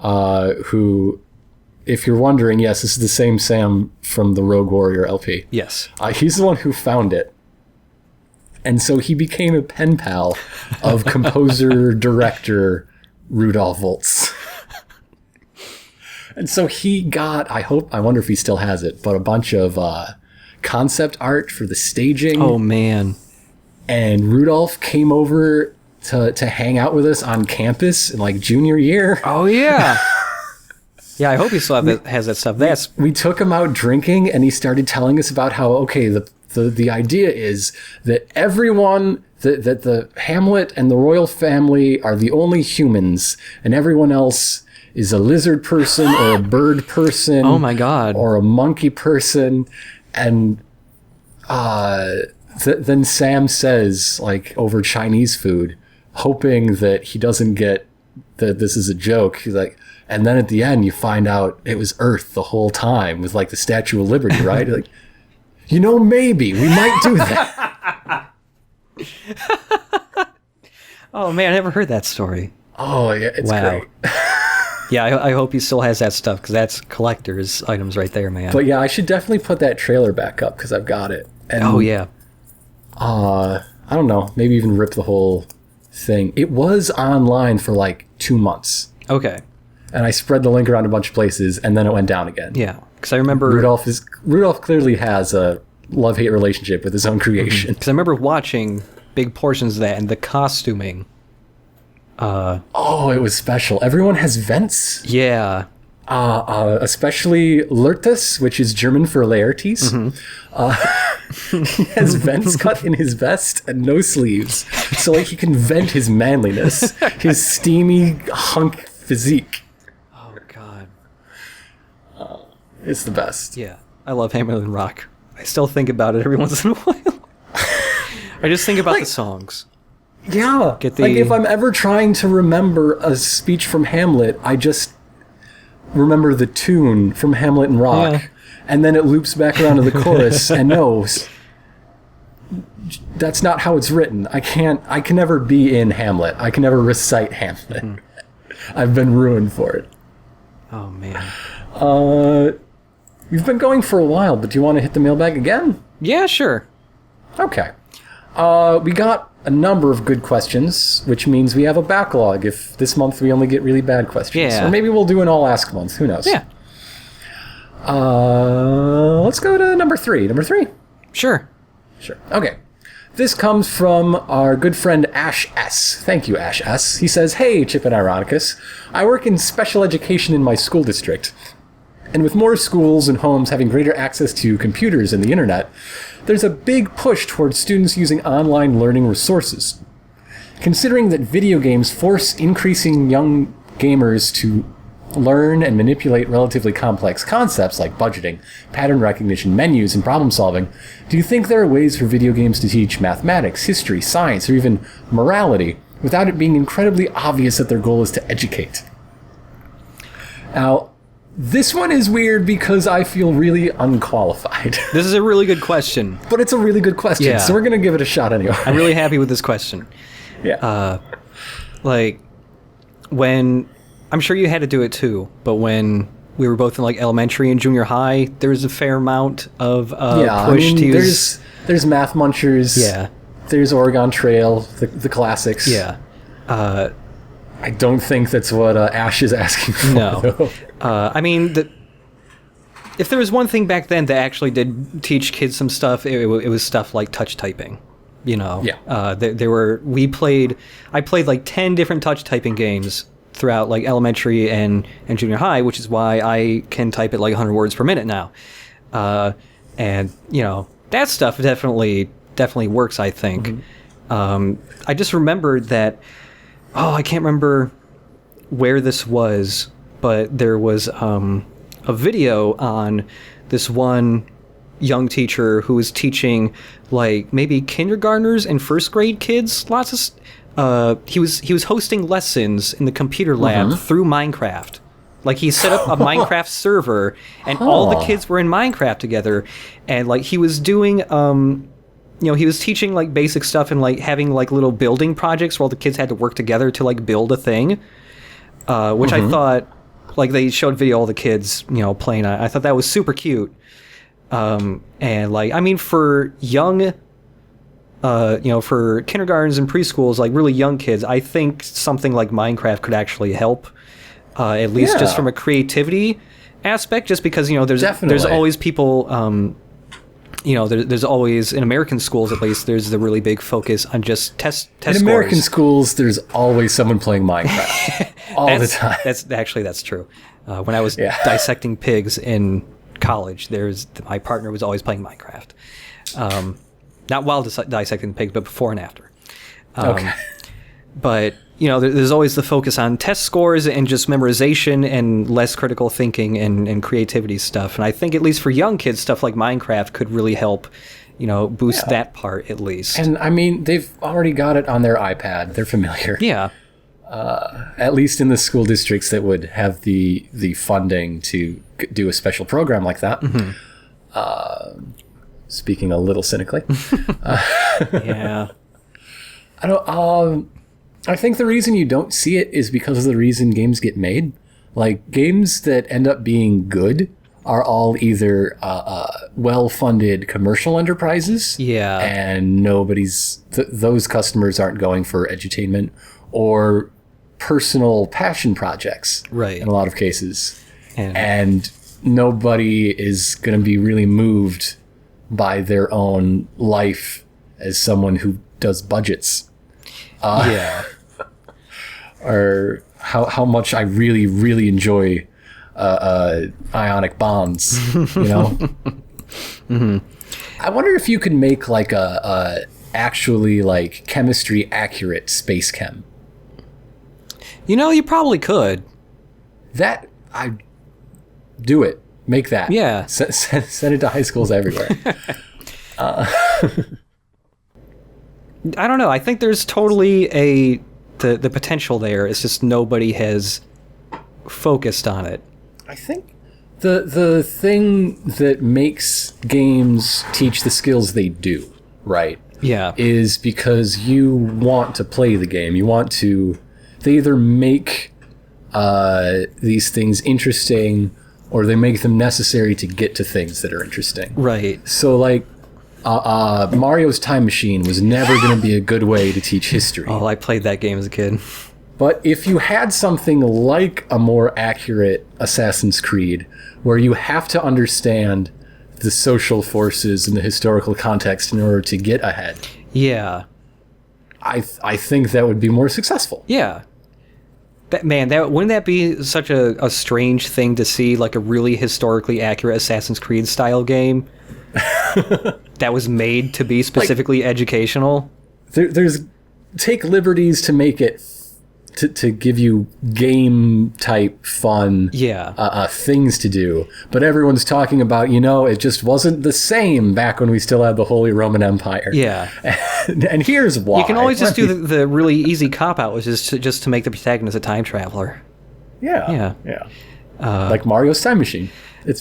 who, if you're wondering, yes, this is the same Sam from the Rogue Warrior LP. Yes. He's the one who found it. And so he became a pen pal of composer, director Rudolf Volz. And so he got, I wonder if he still has it, but a bunch of concept art for the staging. Oh, man. And Rudolph came over to hang out with us on campus in like junior year. Oh, yeah. Yeah, I hope he still has that stuff. We took him out drinking, and he started telling us about how, okay, the idea is that everyone, that the Hamlet and the royal family are the only humans, and everyone else is a lizard person or a bird person. Oh my God. Or a monkey person. And then Sam says, like, over Chinese food, hoping that he doesn't get that this is a joke. He's like, and then at the end you find out it was Earth the whole time with like the Statue of Liberty, right? Like, you know, maybe we might do that. Oh man, I never heard that story. Oh yeah, it's Wow. great. Yeah, I hope he still has that stuff because that's collector's items right there, man. But yeah, I should definitely put that trailer back up because I've got it. And, oh yeah. I don't know, maybe even rip the whole thing. It was online for like 2 months. Okay. And I spread the link around a bunch of places, and then it went down again. Yeah, because I remember Rudolph clearly has a love-hate relationship with his own creation. Because I remember watching big portions of that and the costuming. Oh, it was special. Everyone has vents. Yeah. especially Lertus, which is German for Laertes. He has vents cut in his vest and no sleeves, so like he can vent his manliness, his steamy hunk physique. Oh God. It's the best. Yeah, I love Hamlet and Rock. I still think about it every once in a while. I just think about the songs. Yeah, like if I'm ever trying to remember a speech from Hamlet, I just remember the tune from Hamlet and Rock, and then it loops back around to the chorus, and no, that's not how it's written. I can never be in Hamlet. I can never recite Hamlet. I've been ruined for it. Oh, man. We've been going for a while, but do you want to hit the mailbag again? Yeah, sure. Okay. We got a number of good questions, which means we have a backlog if this month we only get really bad questions. Yeah. Or maybe we'll do an all ask month. Who knows? Yeah. Let's go to number 3. Number 3? Sure. Sure. Okay. This comes from our good friend Ash S. Thank you, Ash S. He says, "Hey, Chipod Ironicast. I work in special education in my school district. And with more schools and homes having greater access to computers and the internet, there's a big push towards students using online learning resources. Considering that video games force increasing young gamers to learn and manipulate relatively complex concepts like budgeting, pattern recognition, menus, and problem solving, do you think there are ways for video games to teach mathematics, history, science, or even morality without it being incredibly obvious that their goal is to educate?" Now, this one is weird because I feel really unqualified. This is a really good question. But it's a really good question, so we're going to give it a shot anyway. I'm really happy with this question. Yeah. Like, when... I'm sure you had to do it too, but when we were both in like elementary and junior high, there was a fair amount of push to use... There's Math Munchers. Yeah. There's Oregon Trail, the classics. Yeah. I don't think that's what Ash is asking for. No. I mean, if there was one thing back then that actually did teach kids some stuff, it was stuff like touch typing. You know? Yeah. I played like 10 different touch typing games throughout like elementary and junior high, which is why I can type at like 100 words per minute now. And, you know, that stuff definitely works, I think. Mm-hmm. I just remembered that, I can't remember where this was, but there was a video on this one young teacher who was teaching like maybe kindergartners and first grade kids lots of he was hosting lessons in the computer lab through Minecraft. Like he set up a Minecraft server and all the kids were in Minecraft together, and like he was doing he was teaching like basic stuff and like having like little building projects where all the kids had to work together to like build a thing, which I thought, like they showed video of all the kids, playing. I thought that was super cute. And like, I mean, for young, for kindergartens and preschools, like really young kids, I think something like Minecraft could actually help, at least just from a creativity aspect, just because, there's always people, there's always, in American schools at least, there's the really big focus on just test scores. In American schools, there's always someone playing Minecraft all the time. That's true. When I was dissecting pigs in college, my partner was always playing Minecraft. Not while dissecting the pig, but before and after. Okay. But, there's always the focus on test scores and just memorization and less critical thinking and creativity stuff. And I think at least for young kids, stuff like Minecraft could really help, boost that part at least. And I mean, they've already got it on their iPad. They're familiar. Yeah. At least in the school districts that would have the funding to do a special program like that. Speaking a little cynically. Yeah. I think the reason you don't see it is because of the reason games get made. Like, games that end up being good are all either well-funded commercial enterprises. Yeah. And those customers aren't going for edutainment, or personal passion projects. Right. In a lot of cases. And nobody is going to be really moved by their own life as someone who does budgets. Yeah. Or how much I really, really enjoy ionic bonds, you know? I wonder if you could make like a actually like chemistry accurate space chem. You know, you probably could. That I do it. Make that. Yeah. Send it to high schools everywhere. I don't know. I think there's totally the potential there. It's just nobody has focused on it. I think the thing that makes games teach the skills they do, right? Yeah. Is because you want to play the game. You want to. They either make these things interesting, or they make them necessary to get to things that are interesting. Right. So, like, Mario's Time Machine was never going to be a good way to teach history. Oh, I played that game as a kid. But if you had something like a more accurate Assassin's Creed, where you have to understand the social forces and the historical context in order to get ahead, Yeah. I think that would be more successful. Yeah. Wouldn't that be such a strange thing to see, like a really historically accurate Assassin's Creed style game that was made to be specifically educational? There's take liberties to make it to give you game type fun things to do, but everyone's talking about, it just wasn't the same back when we still had the Holy Roman Empire. Yeah. And here's why. You can always just do the really easy cop-out, which is just to make the protagonist a time traveler. Yeah. Like Mario's Time Machine.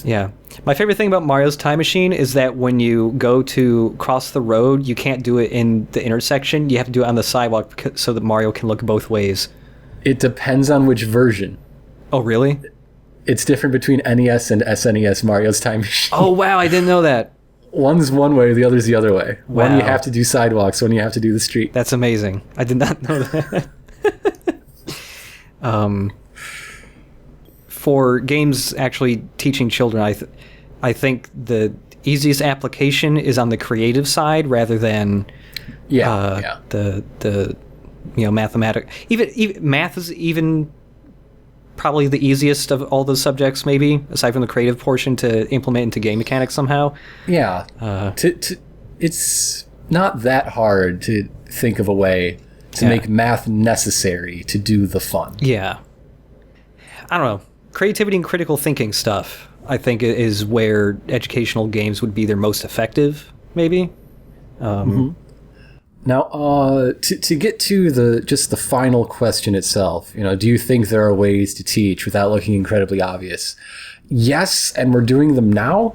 Yeah. My favorite thing about Mario's Time Machine is that when you go to cross the road, you can't do it in the intersection. You have to do it on the sidewalk so that Mario can look both ways. It depends on which version. Oh, really? It's different between NES and SNES Mario's Time Machine. Oh, wow, I didn't know that. One's one way, the other's the other way. Wow. One you have to do sidewalks, one you have to do the street. That's amazing. I did not know that. For games actually teaching children, I think the easiest application is on the creative side rather than the mathematics. Even math is even probably the easiest of all the subjects, maybe aside from the creative portion, to implement into game mechanics somehow. Yeah, it's not that hard to think of a way to make math necessary to do the fun. Yeah, I don't know. Creativity and critical thinking stuff, I think, is where educational games would be their most effective, maybe. Now, to get to the final question itself, do you think there are ways to teach without looking incredibly obvious? Yes, and we're doing them now,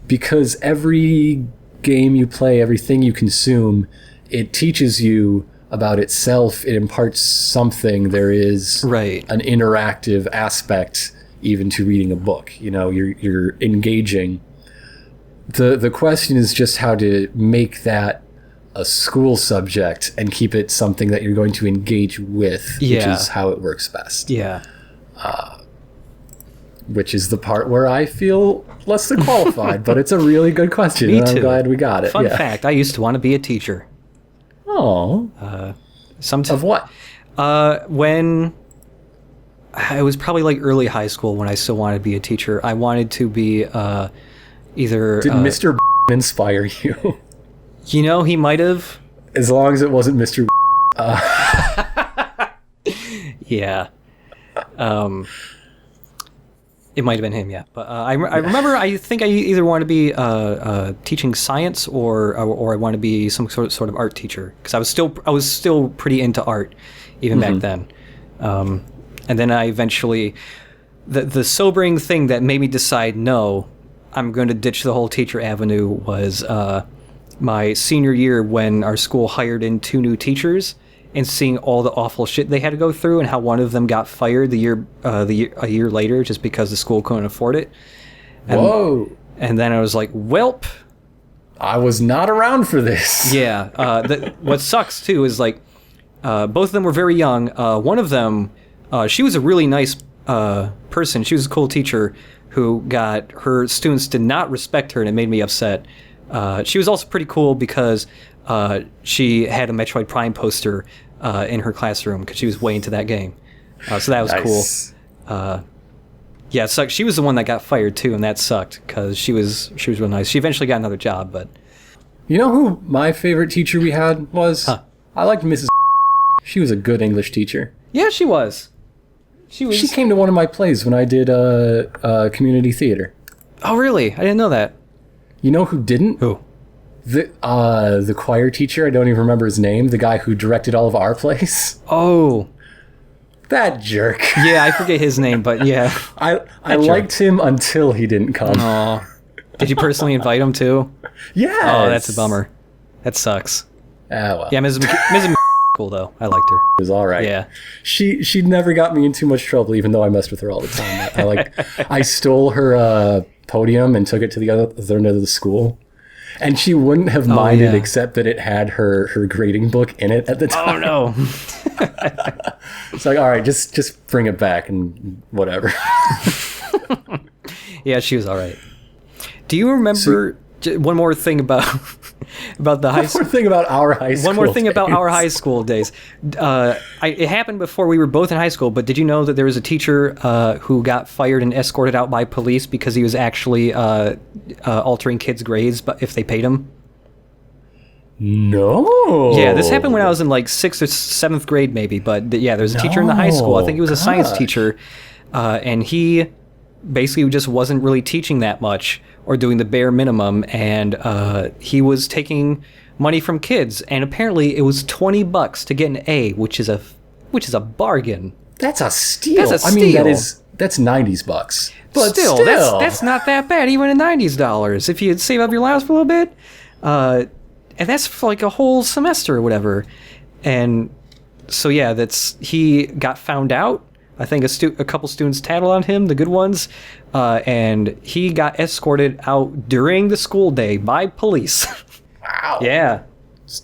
because every game you play, everything you consume, it teaches you about itself. It imparts something. There is an interactive aspect even to reading a book. You're engaging. The question is just how to make that a school subject and keep it something that you're going to engage with, which is how it works best. Yeah. Which is the part where I feel less than qualified, but it's a really good question. Me and too. I'm glad we got it. Fun fact, I used to want to be a teacher. Oh. Of what? When it was probably like early high school when I still wanted to be a teacher. I wanted to be either... Did Mr. inspire you? He might have. As long as it wasn't Mr. Yeah. It might have been him, yeah. But I remember, I think I either wanted to be teaching science or I wanted to be some sort of art teacher, because I was still pretty into art even back then. And then I eventually, the sobering thing that made me decide, no, I'm going to ditch the whole teacher avenue was my senior year, when our school hired in 2 new teachers, and seeing all the awful shit they had to go through, and how one of them got fired a year later just because the school couldn't afford it. And, Whoa! And then I was like, "Welp, I was not around for this." Yeah. What sucks too is like both of them were very young. One of them, she was a really nice person. She was a cool teacher who got her students did not respect her, and it made me upset. She was also pretty cool because she had a Metroid Prime poster in her classroom because she was way into that game. So that was cool. Yeah, it sucked. She was the one that got fired too, and that sucked because she was real nice. She eventually got another job, but You know who my favorite teacher we had was? Huh. I liked Mrs. She was a good English teacher. yeah, she was. She came to one of my plays when I did community theater. Oh, really? I didn't know that. You know who didn't? Who? The choir teacher. I don't even remember his name. The guy who directed all of our plays. Oh, That jerk. yeah, I forget his name, but yeah. I That jerk. liked him until he didn't come. Aw. Did you personally invite him too? Yeah. Oh, that's a bummer. That sucks. Ah, well. Yeah, Mrs. cool though. I liked her. It was all right. Yeah. She never got me in too much trouble, even though I messed with her all the time. I stole her podium and took it to the other end of the school, and she wouldn't have minded yeah. except that it had her grading book in it at the time. Oh no. It's like, all right, just bring it back and whatever. Yeah, she was all right. Do you remember one more thing about the high One school? more thing about our high school. One more thing about our days. high school days. It happened before we were both in high school, but did you know that there was a teacher who got fired and escorted out by police because he was actually altering kids' grades but if they paid him? No. Yeah, this happened when I was in like 6th or 7th grade maybe, but yeah, there's a teacher in the high school. I think he was a science gosh. teacher, and he basically just wasn't really teaching that much or doing the bare minimum, and he was taking money from kids, and apparently it was $20 to get an A, which is a bargain. That's a steal. That's a I mean, steal. that's $90s bucks. But Still, that's not that bad, even in $90s dollars. If you save up your allowance for a little bit, and that's for like a whole semester or whatever. And so yeah, he got found out. I think a couple students tattled on him, the good ones, and he got escorted out during the school day by police. Wow. Yeah.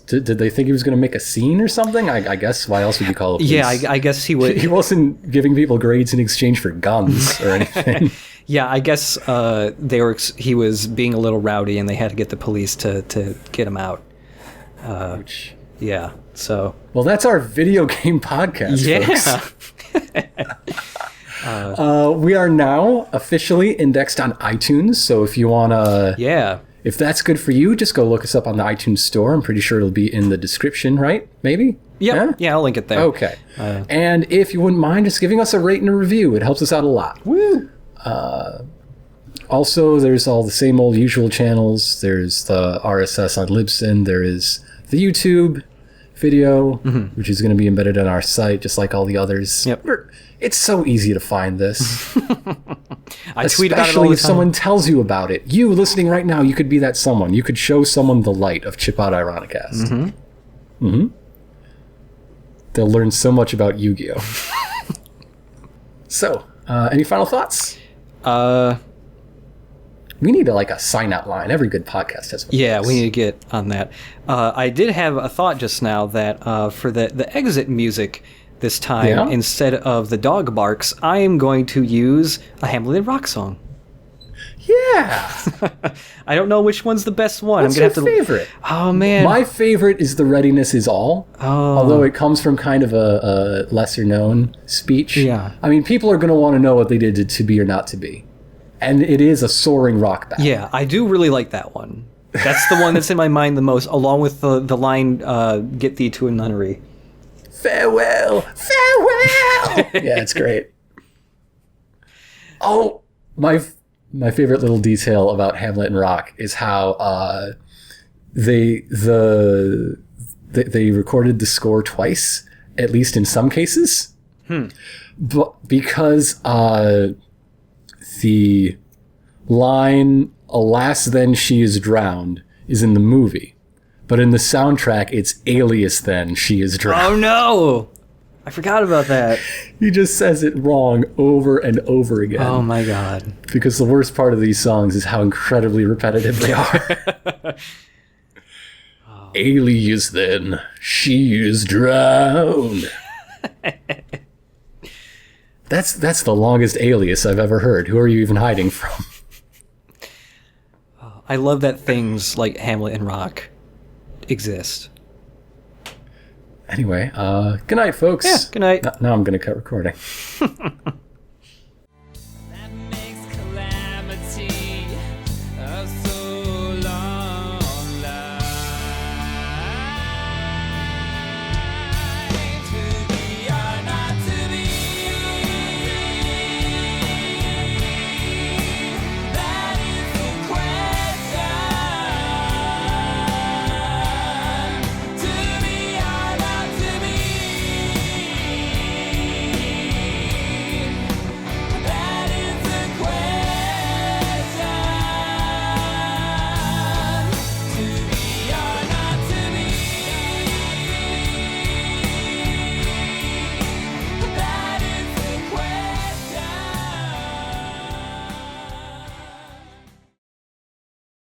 Did they think he was going to make a scene or something? I guess. Why else would you call it? Yeah, I guess he would. He wasn't giving people grades in exchange for guns or anything. Yeah, I guess he was being a little rowdy, and they had to get the police to get him out. Ouch. Yeah, so Well, that's our video game podcast, folks. We are now officially indexed on iTunes, so if you want to... yeah. If that's good for you, just go look us up on the iTunes store. I'm pretty sure it'll be in the description, right? Maybe? Yep. Yeah, I'll link it there. Okay. And if you wouldn't mind just giving us a rate and a review, it helps us out a lot. Woo! Also, there's all the same old usual channels. There's the RSS on Libsyn. There is the YouTube video, which is going to be embedded on our site, just like all the others. Yep. It's so easy to find this. I tweet about it all Especially the if time. someone tells you about it. You listening right now, you could be that someone. You could show someone the light of Chipod Ironicast. They'll learn so much about Yu-Gi-Oh! So, any final thoughts? We need a sign-out line. Every good podcast has one. Yeah, we need to get on that. I did have a thought just now that for the exit music this time, instead of the dog barks, I am going to use a Hamlet and Rock song. Yeah! I don't know which one's the best one. What's I'm gonna your have to. favorite? Oh man, My favorite is the readiness is all. Oh. Although it comes from kind of a lesser-known speech. Yeah. I mean, people are going to want to know what they did to be or not to be. And it is a soaring rock ballad. Yeah, I do really like that one. That's the one that's in my mind the most, along with the line "Get thee to a nunnery." Farewell! Farewell! Yeah, it's great. Oh, my favorite little detail about Hamlet and Rock is how they recorded the score twice, at least in some cases. But because the line "Alas, then she is drowned" is in the movie. But in the soundtrack, it's "Alias, then she is drowned." Oh no! I forgot about that. He just says it wrong over and over again. Oh my god. Because the worst part of these songs is how incredibly repetitive they are. Alias, then she is drowned. That's the longest alias I've ever heard. Who are you even hiding from? I love that things like Hamlet and Rock exist. Anyway, good night, folks. Yeah, good night. Now I'm going to cut recording.